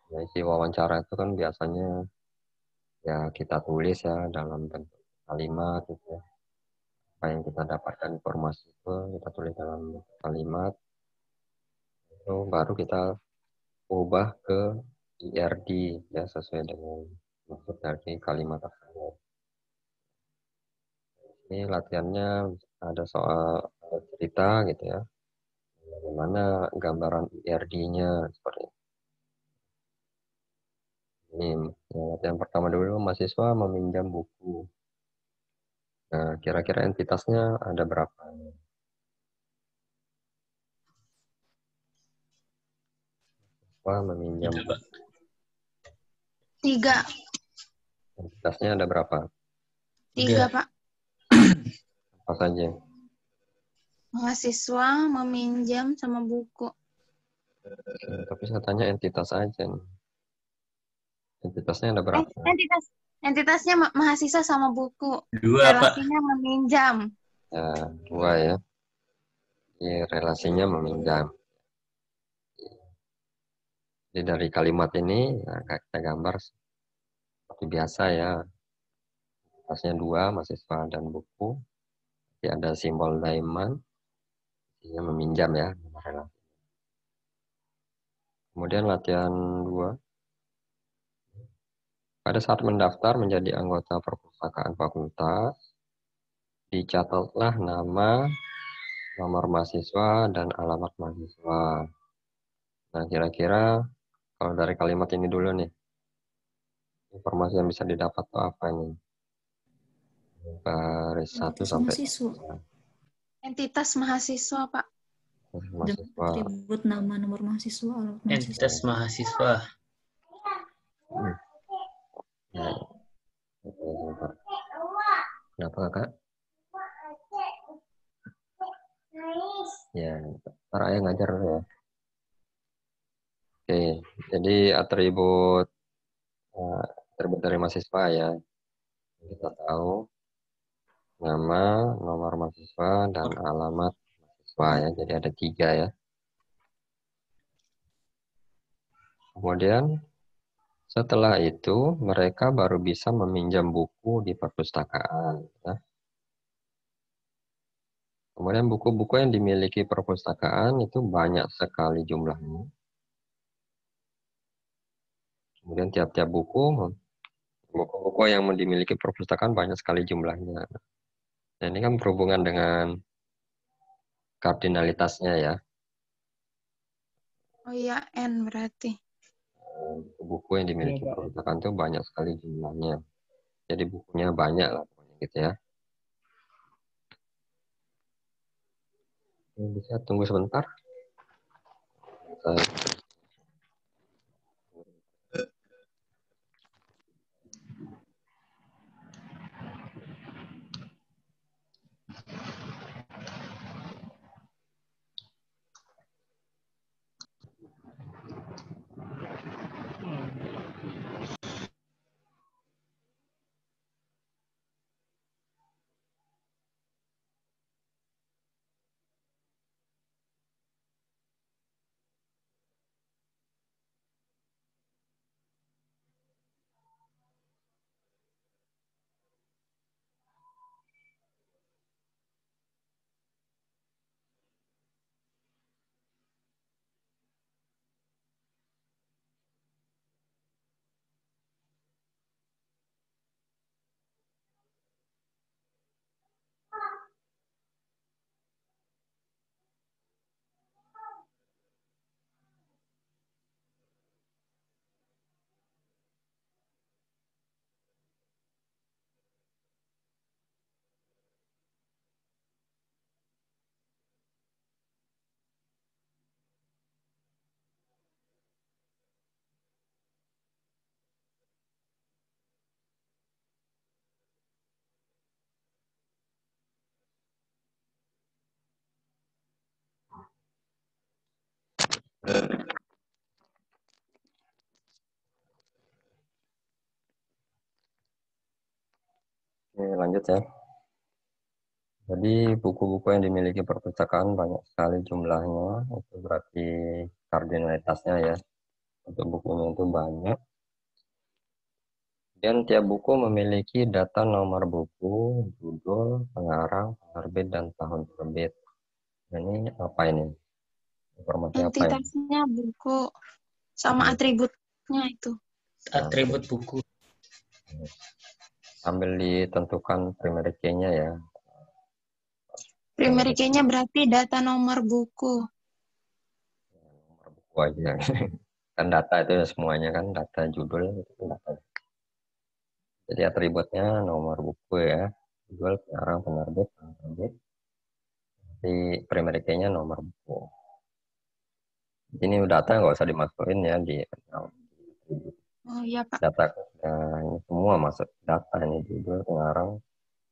Nah, isi wawancara itu kan biasanya ya kita tulis ya dalam bentuk kalimat gitu ya. Apa yang kita dapatkan informasi itu kita tulis dalam bentuk kalimat. Itu baru kita ubah ke ERD ya sesuai dengan maksud dari kalimat tersebut. Ini latihannya ada soal cerita gitu ya. Bagaimana gambaran ERD-nya seperti ini. Latihan pertama dulu, mahasiswa meminjam buku. Nah, kira-kira entitasnya ada berapa? Mahasiswa meminjam buku. 3. Entitasnya ada berapa? 3, Pak. Apa saja? Mahasiswa meminjam sama buku. Tapi saya tanya entitas aja nih. Entitasnya ada berapa? Entitasnya mahasiswa sama buku. 2, Pak. Relasinya meminjam. Ya, 2 ya. Jadi relasinya meminjam. Jadi dari kalimat ini nah, kita gambar seperti biasa ya. Entitasnya 2, mahasiswa dan buku. Jadi ada simbol diamond. Ini meminjam ya. Relasi. Kemudian latihan 2. Pada saat mendaftar menjadi anggota perpustakaan fakultas, dicatatlah nama, nomor mahasiswa, dan alamat mahasiswa. Nah, kira-kira kalau dari kalimat ini dulu nih, informasi yang bisa didapat tuh apa nih? Baris 1 sampai 3. Entitas mahasiswa, Pak. Dengan mahasiswa. atribut nama, nomor mahasiswa, alamat mahasiswa. Entitas mahasiswa. Ya, oke, sebentar. Kenapa kakak? Ya, ntar ayah ngajar dulu ya. Oke, jadi atribut dari mahasiswa ya. Kita tahu nama, nomor mahasiswa, dan alamat mahasiswa ya. Jadi ada 3 ya. Kemudian setelah itu mereka baru bisa meminjam buku di perpustakaan. Ya. Kemudian buku-buku yang dimiliki perpustakaan itu banyak sekali jumlahnya. Kemudian tiap-tiap buku yang dimiliki perpustakaan banyak sekali jumlahnya. Nah, ini kan berhubungan dengan kardinalitasnya ya. Oh iya, N berarti. Buku yang dimiliki Iya, Pak. perpustakaan itu banyak sekali jumlahnya. Jadi bukunya banyak lah pokoknya gitu ya. Bisa tunggu sebentar. Oke, lanjut ya. Jadi buku-buku yang dimiliki perpustakaan banyak sekali jumlahnya, itu berarti kardinalitasnya ya. Untuk bukunya itu banyak. Dan tiap buku memiliki data nomor buku, judul, pengarang, penerbit, dan tahun terbit. Nah, ini apa ini? Informasi apa ini? Entitasnya buku sama atributnya itu. Atribut buku. Sambil ditentukan primary key-nya ya. Primary key-nya berarti data nomor buku. Nomor buku aja. Kan data itu ya semuanya kan, data judul itu kan data. Jadi atributnya nomor buku ya. Judul, pengarang, penerbit, tahun terbit. Di primary key-nya nomor buku. Ini data nggak usah dimasukin ya di Oh iya, Pak. data. Nah, ini semua masuk data, ini judul, pengarang,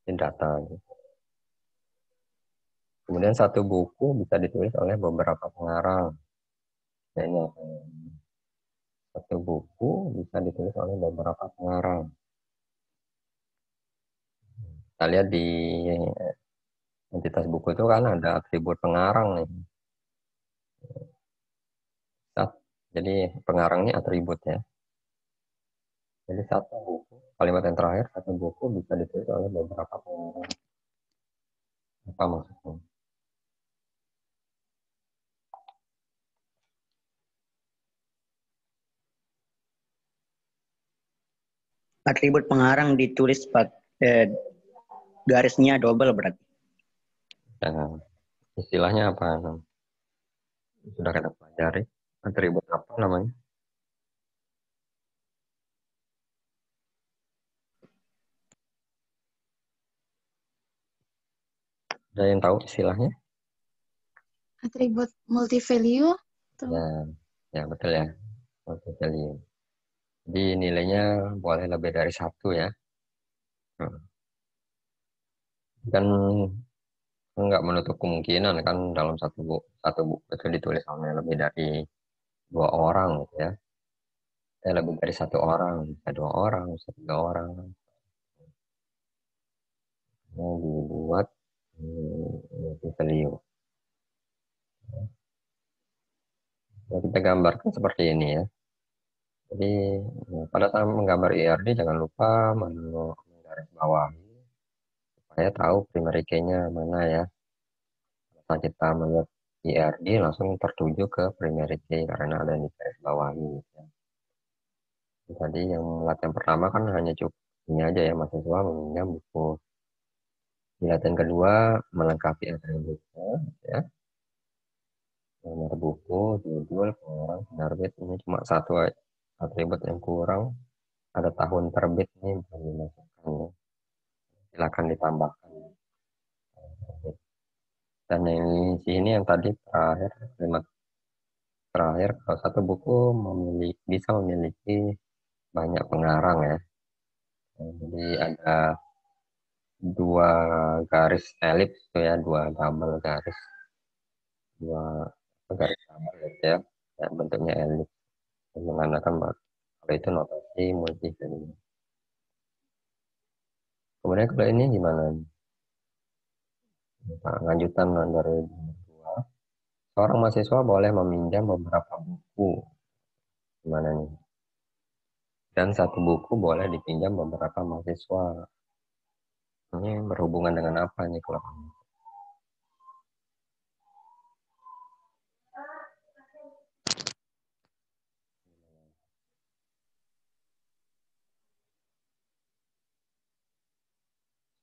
ini data. Kemudian satu buku bisa ditulis oleh beberapa pengarang. Nah, ini satu buku bisa ditulis oleh beberapa pengarang. Kita lihat di entitas buku itu kan ada atribut pengarang nih. Jadi pengarang ini atribut ya. Jadi satu buku, kalimat yang terakhir, satu buku bisa ditulis oleh beberapa pengarang. Apa maksudnya? Atribut pengarang ditulis garisnya double berarti. Nah, istilahnya apa? Sudah kita pelajari. Atribut apa namanya? Ada yang tahu istilahnya? Atribut multivalue. Tuh. Ya betul ya. Multi-value. Jadi nilainya boleh lebih dari 1 ya. Kan nggak menutup kemungkinan kan dalam satu buku itu ditulis oleh lebih dari 2 orang gitu ya. Lebih dari 1 orang, bisa 2 orang, bisa 3 orang. Ini dibuat multi-value. Ya, kita gambarkan seperti ini ya. Jadi pada saat menggambar IRD jangan lupa menggarisbawahi supaya tahu primary key-nya mana ya. Saat kita melihat IRD langsung tertuju ke primary key karena ada di garis bawahi. Ya. Tadi yang latihan pertama kan hanya cukup ini aja ya, mahasiswa meminjam buku. Di latihan kedua melengkapi atributnya ya. Nomor buku, judul, pengarang, penerbit, ini cuma 1 atribut yang kurang. Ada tahun terbit nih belum dimasukkan ya. Silakan ditambahkan. Dan yang sini yang tadi terakhir, kalimat terakhir, kalau satu buku bisa memiliki banyak pengarang ya. Jadi ada 2 garis elips itu ya, 2 double garis, 2 garis double gitu ya, bentuknya elips, menandakan kalau itu notasi multi-value. Kemudian kalau ini gimana? Lanjutan dari 2. Seorang mahasiswa boleh meminjam beberapa buku. Gimana nih? Dan 1 buku boleh dipinjam beberapa mahasiswa. Ini berhubungan dengan apa nih kalau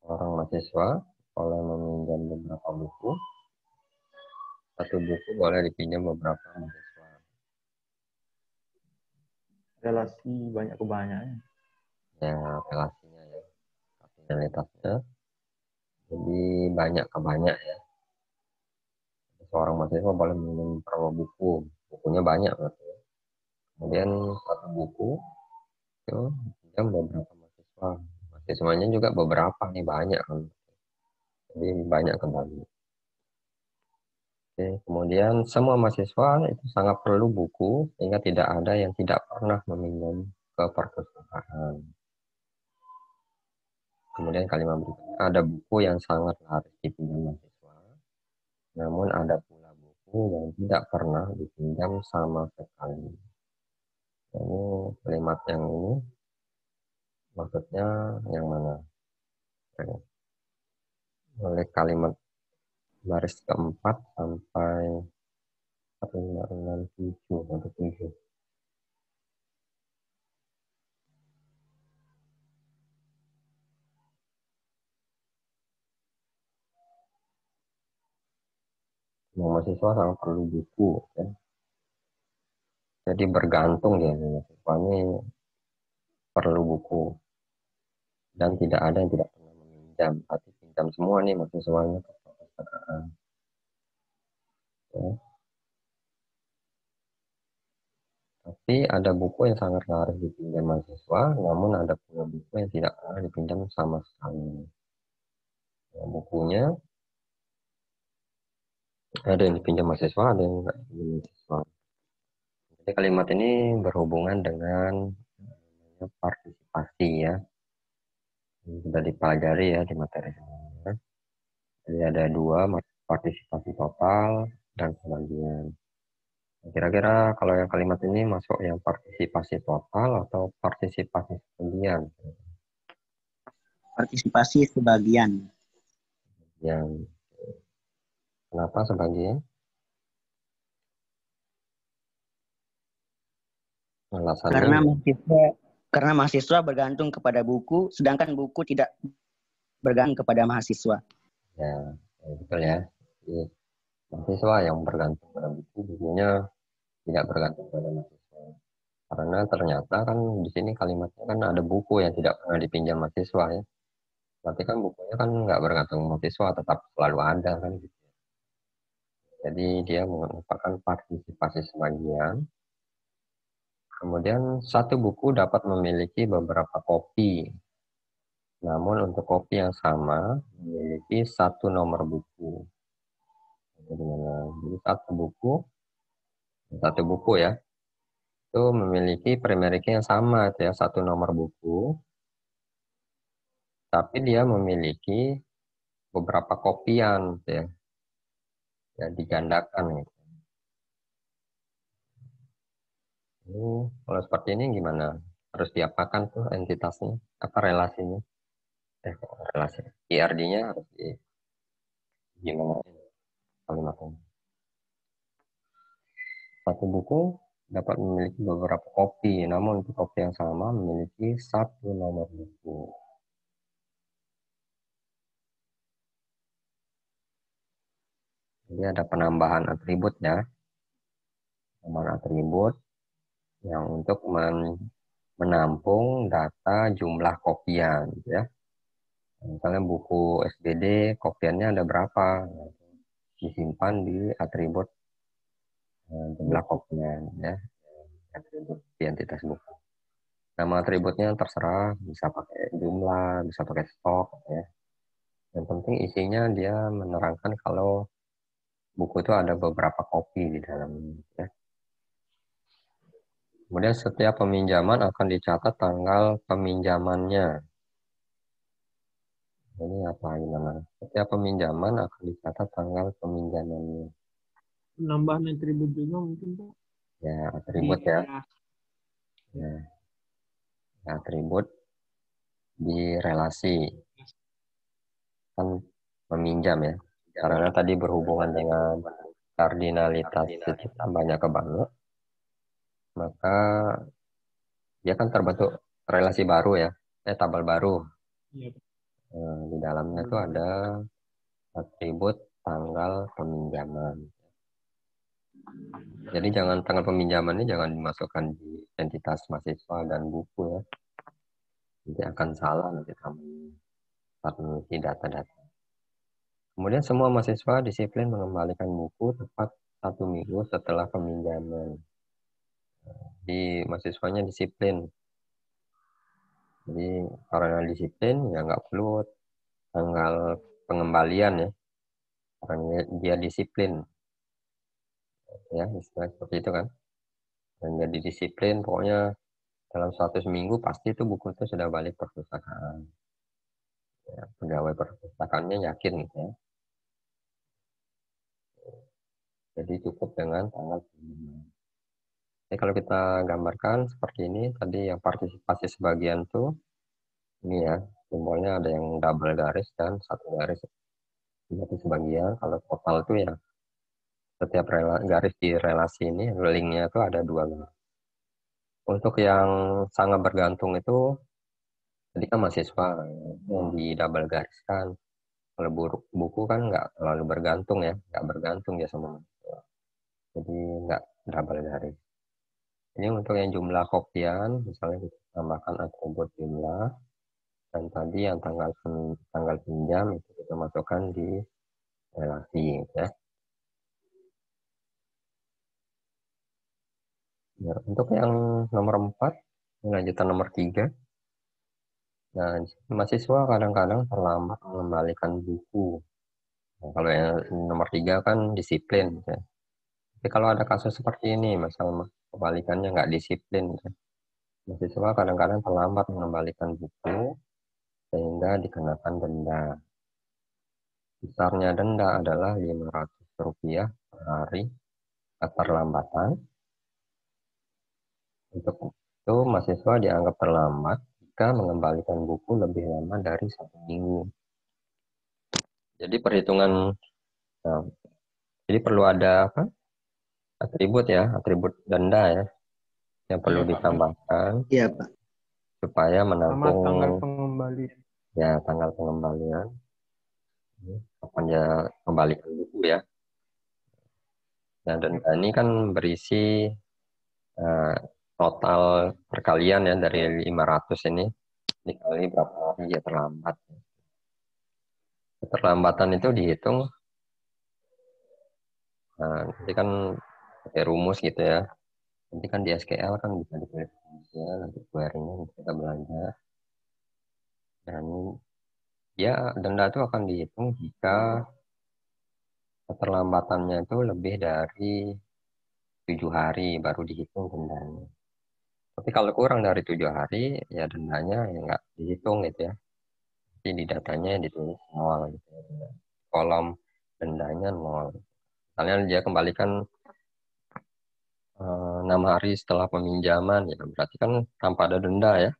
seorang mahasiswa boleh meminjam beberapa buku, 1 buku boleh dipinjam beberapa mahasiswa. Relasi banyak ke banyaknya. Ya, relasinya ya, kapitalitasnya. Jadi banyak ke banyak ya. Seorang mahasiswa boleh meminjam beberapa buku, bukunya banyak berarti ya. Kemudian 1 buku itu dipinjam beberapa mahasiswa. Mahasiswanya juga beberapa nih, banyak kan. Jadi banyak kembali. Oke, kemudian semua mahasiswa itu sangat perlu buku sehingga tidak ada yang tidak pernah meminjam ke perpustakaan. Kemudian kalimat berikutnya, ada buku yang sangat laris dipinjam mahasiswa, namun ada pula buku yang tidak pernah dipinjam sama sekali. Ini kalimat yang ini maksudnya yang mana? Oleh kalimat baris keempat sampai 567. Mahasiswa sangat perlu buku ya. Jadi bergantung ya, mahasiswa ini perlu buku dan tidak ada yang tidak pernah meminjam, tapi pinjam semua nih mahasiswanya ke perpustakaan. Ya. Tapi ada buku yang sangat laris dipinjam mahasiswa, namun ada pula buku yang tidak pernah dipinjam sama sekali. Ya, bukunya ada yang dipinjam mahasiswa, ada yang tidak dipinjam mahasiswa. Jadi kalimat ini berhubungan dengan partisipasi ya. Ini sudah dipelajari ya di materi sebelumnya. Jadi ada 2, partisipasi total dan sebagian. Kira-kira kalau yang kalimat ini masuk yang partisipasi total atau partisipasi sebagian? Partisipasi sebagian. Yang kenapa sebagian? Alasannya? Karena mahasiswa bergantung kepada buku, sedangkan buku tidak bergantung kepada mahasiswa. Ya, betul ya. Jadi, mahasiswa yang bergantung pada buku, bukunya tidak bergantung pada mahasiswa. Karena ternyata kan di sini kalimatnya kan ada buku yang tidak pernah dipinjam mahasiswa ya. Berarti kan bukunya kan nggak bergantung mahasiswa, tetap selalu ada kan gitu. Jadi dia merupakan partisipasi sebagian. Kemudian satu buku dapat memiliki beberapa kopi. Namun untuk kopi yang sama memiliki satu nomor buku. Jadi satu buku ya, itu memiliki primary key yang sama, itu ya, satu nomor buku. Tapi dia memiliki beberapa kopian, gitu ya, ya digandakan. Gitu. Ini kalau seperti ini gimana? Harus diapakan tuh entitasnya? Apa relasinya? Relasi IRD-nya harus gimana kalimatnya? Satu buku dapat memiliki beberapa kopi, namun untuk kopi yang sama memiliki satu nomor buku. Jadi ada penambahan atribut ya. Penambahan atribut yang untuk menampung data jumlah kopian ya. Misalnya buku SBD kopiannya ada berapa? Disimpan di atribut jumlah kopian ya. Atribut identitas buku. Nama atributnya terserah, bisa pakai jumlah, bisa pakai stok ya. Yang penting isinya dia menerangkan kalau buku itu ada beberapa kopi di dalamnya ya. Kemudian setiap peminjaman akan dicatat tanggal peminjamannya. Ini apa gimana? Setiap peminjaman akan dicatat tanggal peminjamannya. Penambahan atribut juga mungkin Pak. Ya, atribut ya. Ya. Ya, atribut di relasi. Kan meminjam ya. Karena tadi berhubungan dengan kardinalitas setiap tambahnya ke banyak, maka dia kan terbentuk relasi baru ya, tabel baru. Iya. Di dalamnya itu ada atribut tanggal peminjaman. Jadi jangan tanggal peminjaman ini jangan dimasukkan di identitas mahasiswa dan buku ya. Nanti akan salah nanti kamu saat mengisi data-data. Kemudian semua mahasiswa disiplin mengembalikan buku tepat 1 minggu setelah peminjaman. Di mahasiswanya disiplin. Jadi karena disiplin ya nggak perlu tanggal pengembalian ya. Karena dia disiplin. Ya, istilah seperti itu kan. Dan jadi disiplin, pokoknya dalam 100 minggu pasti itu buku itu sudah balik perpustakaan. Ya, pegawai perpustakaannya yakin gitu ya. Jadi cukup dengan tanggal peminjaman. Jadi kalau kita gambarkan seperti ini, tadi yang partisipasi sebagian tuh, ini ya, simbolnya ada yang double garis dan satu garis. Jadi sebagian, kalau total tuh ya, setiap garis di relasi ini, linknya itu ada 2 garis. Untuk yang sangat bergantung itu, tadi kan mahasiswa yang di double gariskan. Kalau buku kan nggak terlalu bergantung ya, nggak bergantung ya sama mahasiswa. Jadi nggak double garis. Ini untuk yang jumlah kopian, misalnya kita tambahkan atribut jumlah, dan tadi yang tanggal pinjam itu kita masukkan di relasi ya. Ya, untuk yang nomor 4, lanjutan nomor 3. Nah, mahasiswa kadang-kadang terlambat mengembalikan buku. Nah, kalau yang nomor 3 kan disiplin. Ya. Tapi kalau ada kasus seperti ini, masalah kebalikannya nggak disiplin. Ya. Mahasiswa kadang-kadang terlambat mengembalikan buku, sehingga dikenakan denda. Besarnya denda adalah Rp500 per hari keterlambatan. Untuk itu, mahasiswa dianggap terlambat jika mengembalikan buku lebih lama dari 1 minggu. Jadi perhitungan, nah, jadi perlu ada apa? Atribut ya, atribut denda ya, yang perlu ditambahkan. Iya, Pak. Supaya menampung sama tanggal pengembalian. Ya, tanggal pengembalian. Kapan dia kembalikan buku ya. Nah, denda ini kan berisi total perkalian ya dari 500 ini dikali berapa hari dia terlambat. Keterlambatan itu dihitung, nah, nanti kan pakai rumus gitu ya. Nanti kan di SQL kan bisa ditulis rumusnya, nanti query-nya nanti kita belanja. Dan ya denda itu akan dihitung jika keterlambatannya itu lebih dari 7 hari baru dihitung dendanya. Tapi kalau kurang dari 7 hari, ya dendanya ya nggak dihitung gitu ya. Jadi di datanya ditulis 0 gitu ya. Kolom dendanya 0. Misalnya dia kembalikan 6 hari setelah peminjaman, ya berarti kan tanpa ada denda ya.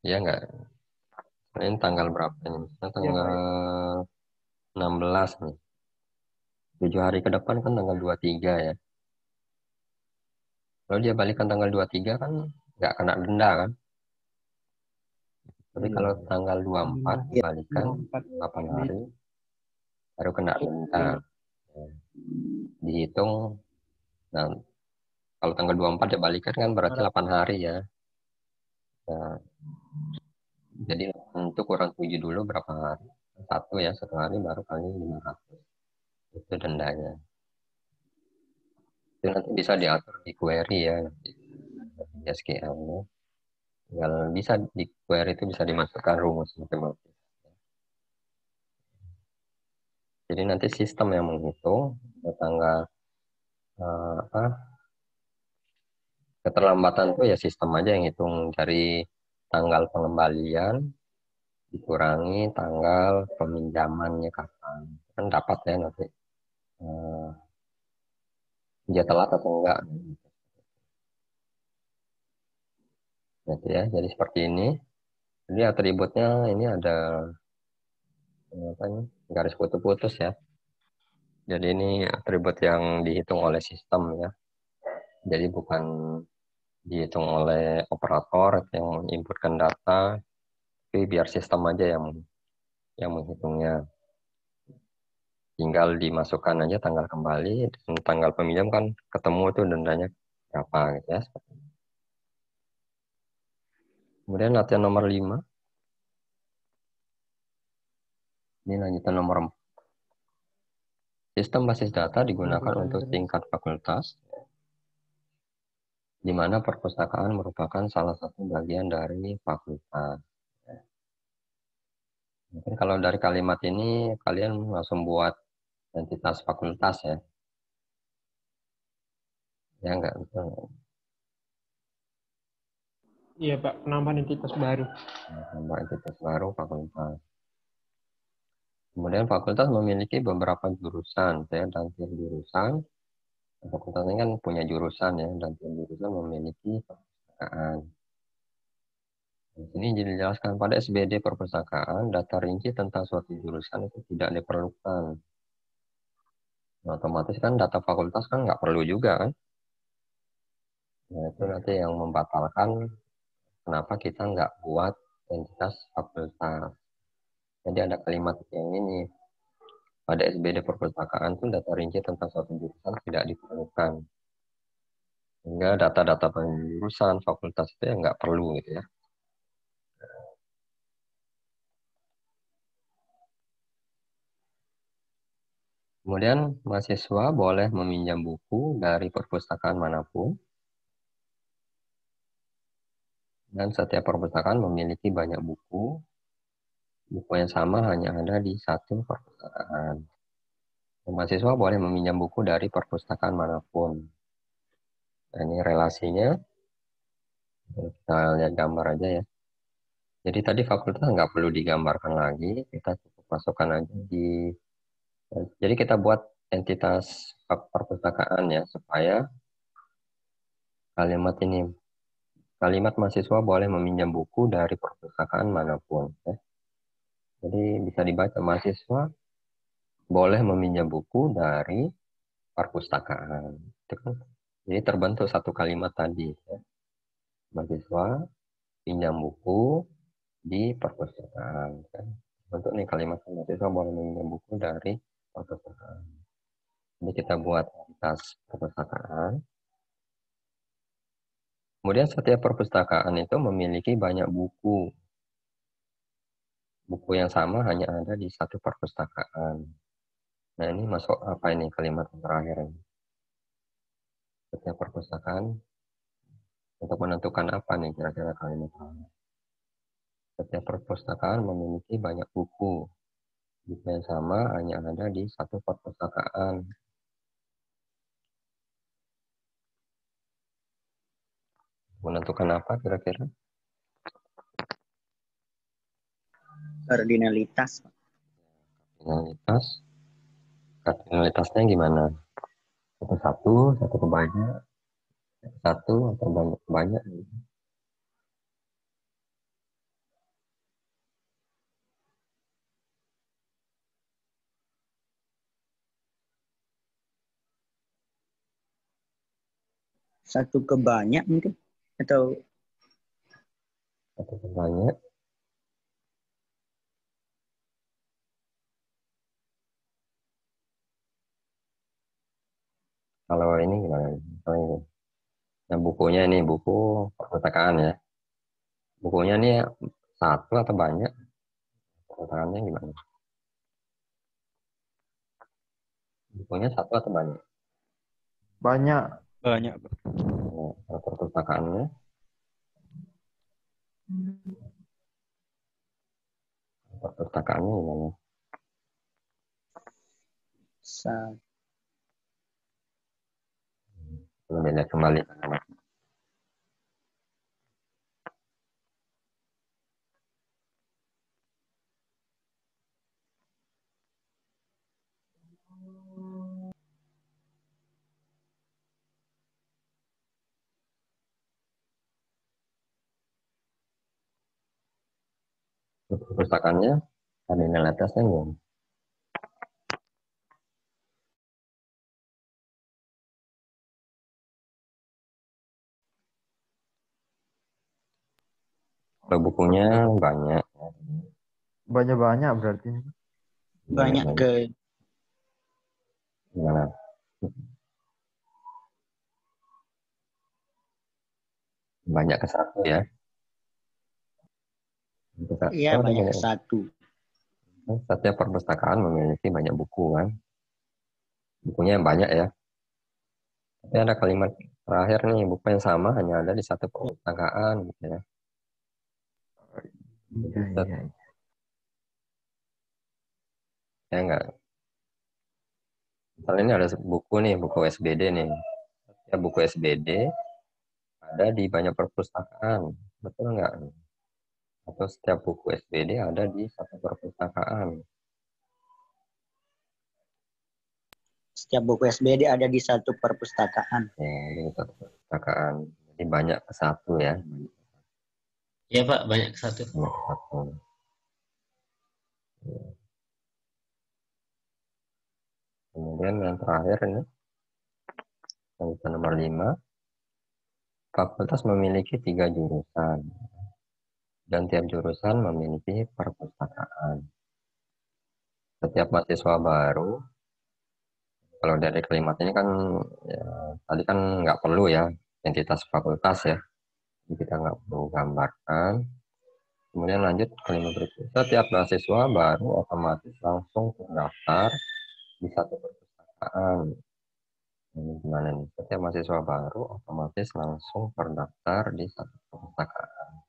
Ya nggak? Ini tanggal berapa ini? Misalnya Iya, Pak. tanggal 16 nih. 7 hari ke depan kan tanggal 23 ya. Kalau dia balikan tanggal 23 kan nggak kena denda kan. Tapi Iya. kalau tanggal 24 Denda. dibalikan 24. 8 hari baru kena denda. Ya. Dihitung, nah kalau tanggal 24 dibalikan kan berarti 8 hari ya. Nah, jadi untuk kurang 7 dulu berapa hari? 1 ya, 1 hari baru kali 500. Itu dendanya. Itu nanti bisa diatur di query ya, di SQL-nya. Tinggal bisa di query itu bisa dimasukkan rumus matematis. Jadi nanti sistem yang menghitung tanggal apa keterlambatan itu ya sistem aja yang hitung dari tanggal pengembalian dikurangi tanggal peminjamannya kapan. Kan dapat ya nanti dia telat atau enggak. Gitu ya. Jadi seperti ini. Jadi atributnya ini ada apa ini, garis putus-putus ya. Jadi ini atribut yang dihitung oleh sistem ya. Jadi bukan dihitung oleh operator yang menginputkan data, tapi biar sistem aja yang menghitungnya. Tinggal dimasukkan aja tanggal kembali dan tanggal peminjam kan ketemu tuh dendanya berapa gitu ya. Kemudian latihan nomor 5. Ini lanjutan nomor 4. Sistem basis data digunakan untuk tingkat fakultas, di mana perpustakaan merupakan salah satu bagian dari fakultas. Mungkin kalau dari kalimat ini kalian langsung buat entitas fakultas ya. Ya enggak betul. Iya, Pak. Penambahan entitas baru. Tambah entitas baru fakultas. Kemudian fakultas memiliki beberapa jurusan, ya, dan tiap jurusan, fakultas ini kan punya jurusan ya, dan tiap jurusan memiliki perpustakaan. Di sini dijelaskan pada SBD perpustakaan, data rinci tentang suatu jurusan itu tidak diperlukan. Nah, otomatis kan data fakultas kan nggak perlu juga kan. Nah, itu nanti yang membatalkan kenapa kita nggak buat entitas fakultas. Jadi ada kalimat yang ini. Pada SBD perpustakaan itu data rinci tentang suatu jurusan tidak diperlukan. Sehingga data-data penjurusan fakultas itu ya nggak perlu gitu ya. Kemudian mahasiswa boleh meminjam buku dari perpustakaan manapun. Dan setiap perpustakaan memiliki banyak buku. Buku yang sama hanya ada di satu perpustakaan. Mahasiswa boleh meminjam buku dari perpustakaan manapun. Nah, ini relasinya. Kita lihat gambar aja ya. Jadi tadi fakultas nggak perlu digambarkan lagi. Kita cukup masukkan aja di... Jadi kita buat entitas perpustakaan ya. Supaya kalimat ini. Kalimat mahasiswa boleh meminjam buku dari perpustakaan manapun. Ya. Jadi bisa dibaca mahasiswa boleh meminjam buku dari perpustakaan. Itu kan. Jadi terbentuk satu kalimat tadi. Ya. Mahasiswa pinjam buku di perpustakaan. Kan. Bentuk nih kalimat mahasiswa boleh meminjam buku dari perpustakaan. Jadi kita buat entitas perpustakaan. Kemudian setiap perpustakaan itu memiliki banyak buku. buku yang sama hanya ada di satu perpustakaan. Nah, ini masuk apa ini kalimat yang terakhir ini? Setiap perpustakaan untuk menentukan apa nih kira-kira kalimat terakhir? Setiap perpustakaan memiliki banyak buku. Buku yang sama hanya ada di satu perpustakaan. Menentukan apa kira-kira? Kardinalitas. Kardinalitasnya gimana? Satu-satu, satu ke banyak, satu atau banyak-banyak. Satu ke banyak mungkin. Atau Satu ke banyak. Kalau ini gimana? Misalnya ini. Nah, bukunya ini buku perpustakaan ya. Bukunya ini satu atau banyak? Perpustakaannya gimana? Bukunya satu atau banyak? Banyak. Banyak, Pak. Nah, perpustakaannya gimana? Belum dilihat kembali. Perpustakaannya kardinalitasnya gimana? Kalau bukunya banyak. Banyak-banyak berarti. banyak ke Gimana? Banyak ke satu ya. iya banyak ke satu. Setiap perpustakaan memiliki banyak buku kan. Bukunya banyak ya. Tapi ada kalimat terakhir nih, buku yang sama hanya ada di satu perpustakaan gitu ya. Iya. Ya enggak. Misalnya ini ada buku nih, buku SBD nih. Ya buku SBD ada di banyak perpustakaan. Betul enggak? Atau setiap buku SBD ada di satu perpustakaan. Setiap buku SBD ada di satu perpustakaan. Ya, di satu perpustakaan. Jadi banyak ke satu ya. Ya Pak, banyak satu. Banyak ke satu. Kemudian yang terakhir ini, yang nomor 5, fakultas memiliki 3 jurusan. Dan tiap jurusan memiliki perpustakaan. Setiap mahasiswa baru, kalau dari kalimat ini kan, ya, tadi kan nggak perlu ya, entitas fakultas ya. Jadi kita nggak perlu gambarkan. Kemudian lanjut kalimat berikutnya. Setiap mahasiswa baru otomatis langsung terdaftar di satu perpustakaan. Ini gimana nih? Setiap mahasiswa baru otomatis langsung terdaftar di satu perpustakaan.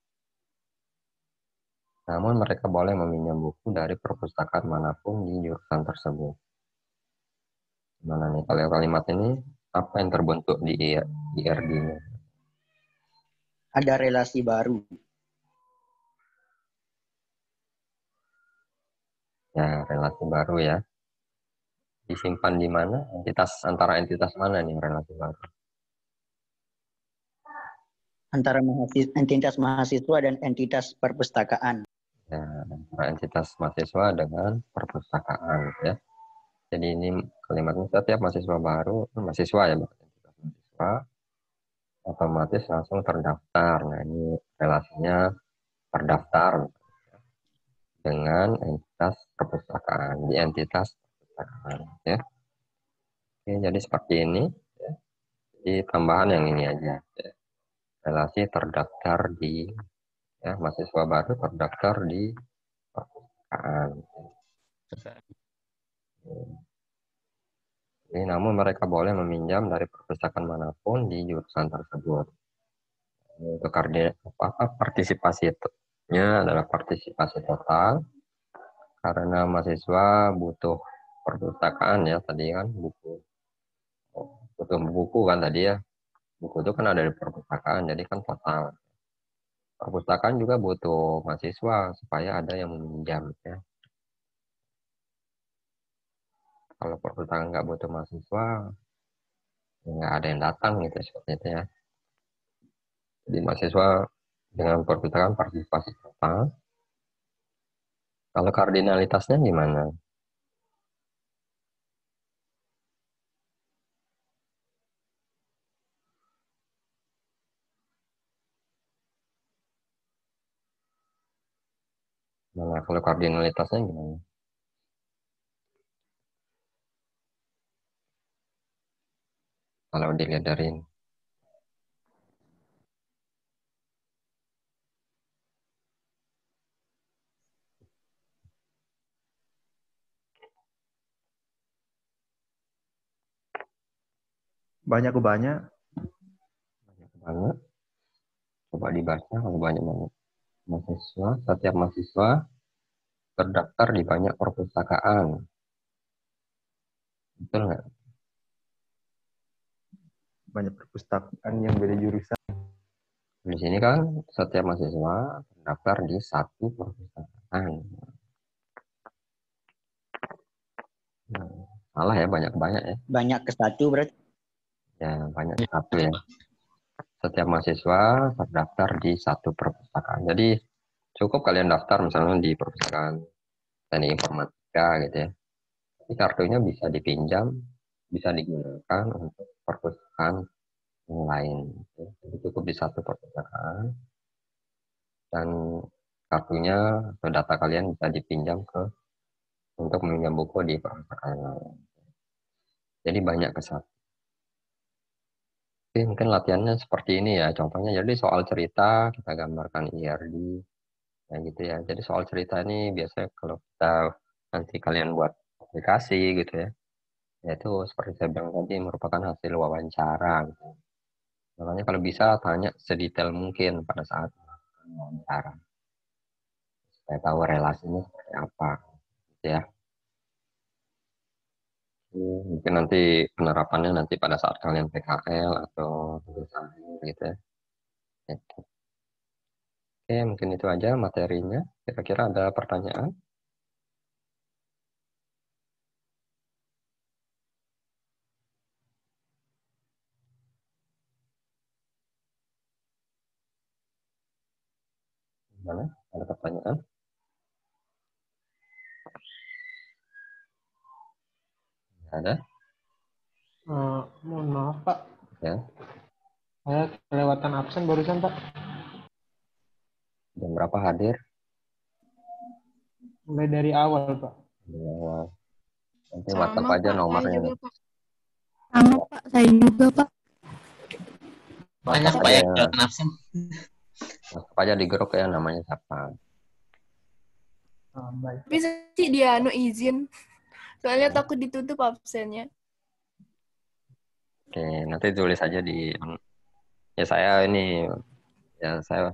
Namun mereka boleh meminjam buku dari perpustakaan manapun di jurusan tersebut. Gimana nih? Kalau kalimat ini, apa yang terbentuk di IRD-nya? Ada relasi baru. Ya, relasi baru ya. Disimpan di mana? Antara entitas mana nih relasi baru? Antara entitas mahasiswa dan entitas perpustakaan. Ya, antara entitas mahasiswa dengan perpustakaan ya. Jadi ini kalimatnya setiap mahasiswa baru, mahasiswa ya, entitas mahasiswa otomatis langsung terdaftar. Nah, ini relasinya terdaftar dengan entitas perpustakaan, di entitas perpustakaan ya. Oke, jadi seperti ini ya. Jadi tambahan yang ini aja ya. Relasi terdaftar di, ya, mahasiswa baru terdaftar di perpustakaan. perpustakaan. Jadi, namun mereka boleh meminjam dari perpustakaan manapun di jurusan tersebut. Untuk partisipasinya adalah partisipasi total, karena mahasiswa butuh perpustakaan ya tadi kan, butuh buku kan tadi ya. Buku itu kan ada di perpustakaan, jadi kan total. Perpustakaan juga butuh mahasiswa supaya ada yang meminjam ya. Kalau perpustakaan nggak butuh mahasiswa, nggak ada yang datang gitu seperti itu ya. Jadi mahasiswa dengan perpustakaan partisipasi total. Kalau kardinalitasnya gimana? Nah, kalau kardinalitasnya gimana? Kalau dilihat dari ini. Banyak ke banyak. Banyak banget. Coba dibaca kalau banyak banget. Setiap mahasiswa terdaftar di banyak perpustakaan. Betul nggak? Banyak perpustakaan yang beda jurusan. Di sini kan setiap mahasiswa terdaftar di satu perpustakaan. Nah, salah ya, banyak ya. Banyak ke satu berarti. Ya, banyak satu ya. Setiap mahasiswa terdaftar di satu perpustakaan. Jadi cukup kalian daftar misalnya di perpustakaan teknik informatika gitu ya. Jadi kartunya bisa dipinjam, bisa digunakan untuk perpustakaan yang lain. Jadi cukup di satu perpustakaan dan kartunya atau data kalian bisa dipinjam untuk meminjam buku di perpustakaan lain. Jadi banyak ke satu. Oke, mungkin latihannya seperti ini ya. Contohnya jadi soal cerita kita gambarkan IRD. Ya gitu ya. Jadi soal cerita ini biasanya kalau kita nanti kalian buat aplikasi gitu ya. Yaitu seperti saya bilang tadi merupakan hasil wawancara gitu. Makanya kalau bisa tanya sedetail mungkin pada saat wawancara. Supaya tahu relasinya seperti apa. Gitu ya. Mungkin nanti penerapannya nanti pada saat kalian PKL atau tugas akhir gitu ya. Oke, mungkin itu aja materinya. Kira-kira ada pertanyaan? Gimana? Ada pertanyaan? Ada? Mohon maaf Pak, Ya. saya kelewatan absen barusan Pak. Jam berapa hadir? Mulai dari awal Pak. Di awal. Nanti Sama, WhatsApp aja Pak. Saya nomornya. juga, Pak. Sama, Pak. Saya juga, Pak. Banyak WhatsApp Pak aja ya ya. kelihatan absen. WhatsApp aja di grup ya namanya siapa. Baik. Bisa sih dia izin. Soalnya takut ditutup absennya. Oke, nanti tulis aja di ya saya ini ya saya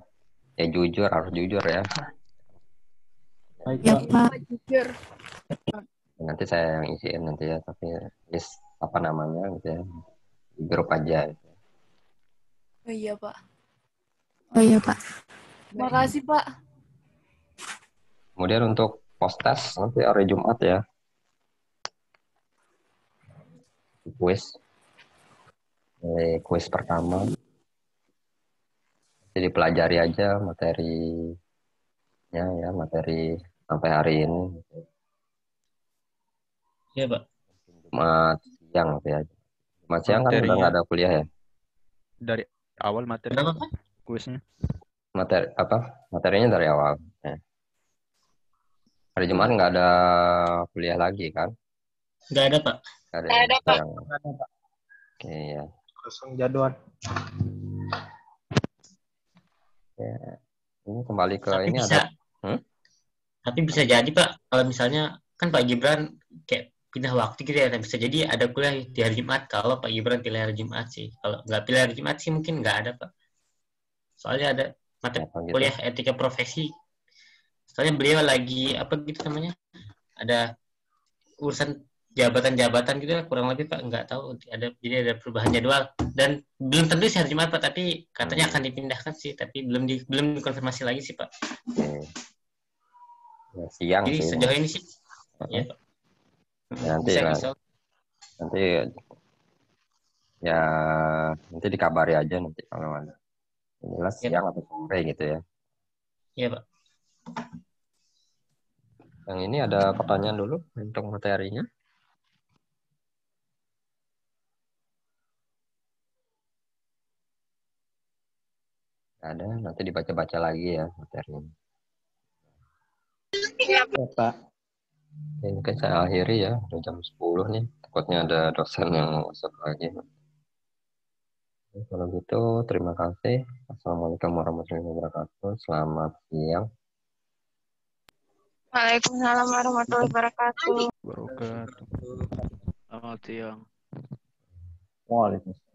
ya jujur harus jujur ya. Baik Ya, Pak. Pak. Jujur. Nanti saya yang isiin nanti ya tapi list apa namanya gitu ya. Di grup aja. Gitu. Oh iya Pak. Oh iya, Pak. Makasih Pak. Kemudian untuk post test nanti hari Jumat ya. Kuis pertama. Jadi pelajari aja materinya ya, materi sampai hari ini. Iya Pak. Jumat siang gitu ya. Jumat siang kan udah Materinya nggak ada kuliah ya. dari awal materi Kenapa Pak? kuisnya. Materinya dari awal. Ya. Hari Jumat nggak ada kuliah lagi kan? Nggak ada Pak. Nggak ada. Nggak ada, Pak. Nggak ada Pak. Oke ya. Kosong jadwal. Ya. Ini kembali ke Tapi ini bisa. ada. Tapi bisa jadi Pak, kalau misalnya kan Pak Gibran kayak pindah waktu gitu ya, nah, bisa jadi ada kuliah di hari Jumat kalau Pak Gibran pilih hari Jumat sih. Kalau nggak pilih hari Jumat sih mungkin nggak ada Pak. Soalnya ada mata Apa gitu? kuliah etika profesi. Soalnya beliau lagi apa gitu namanya? Ada urusan jabatan-jabatan gitu lah, kurang lebih Pak, nggak tahu ada, jadi ada perubahan jadwal dan belum tentu sih hari Jumat Pak, tapi katanya akan dipindahkan sih, tapi belum dikonfirmasi lagi sih Pak. Oke. Ya, siang Jadi sih. sejauh ini sih ya Pak. Ya, nanti Bisa lah. bisa. Nanti ya nanti dikabari aja nanti kalau ada. Jelas Ya, siang atau sore gitu ya. Iya Pak. Yang ini ada pertanyaan dulu untuk materinya. Ada, nanti dibaca-baca lagi ya materinya. Ya, Pak. Oke, mungkin saya akhiri ya, udah jam 10 nih. Takutnya ada dosen yang masuk lagi. Oke, kalau gitu, terima kasih. Assalamualaikum warahmatullahi wabarakatuh. Selamat siang. Waalaikumsalam warahmatullahi wabarakatuh. Wabarakatuh. Selamat siang. Waalaikumsalam.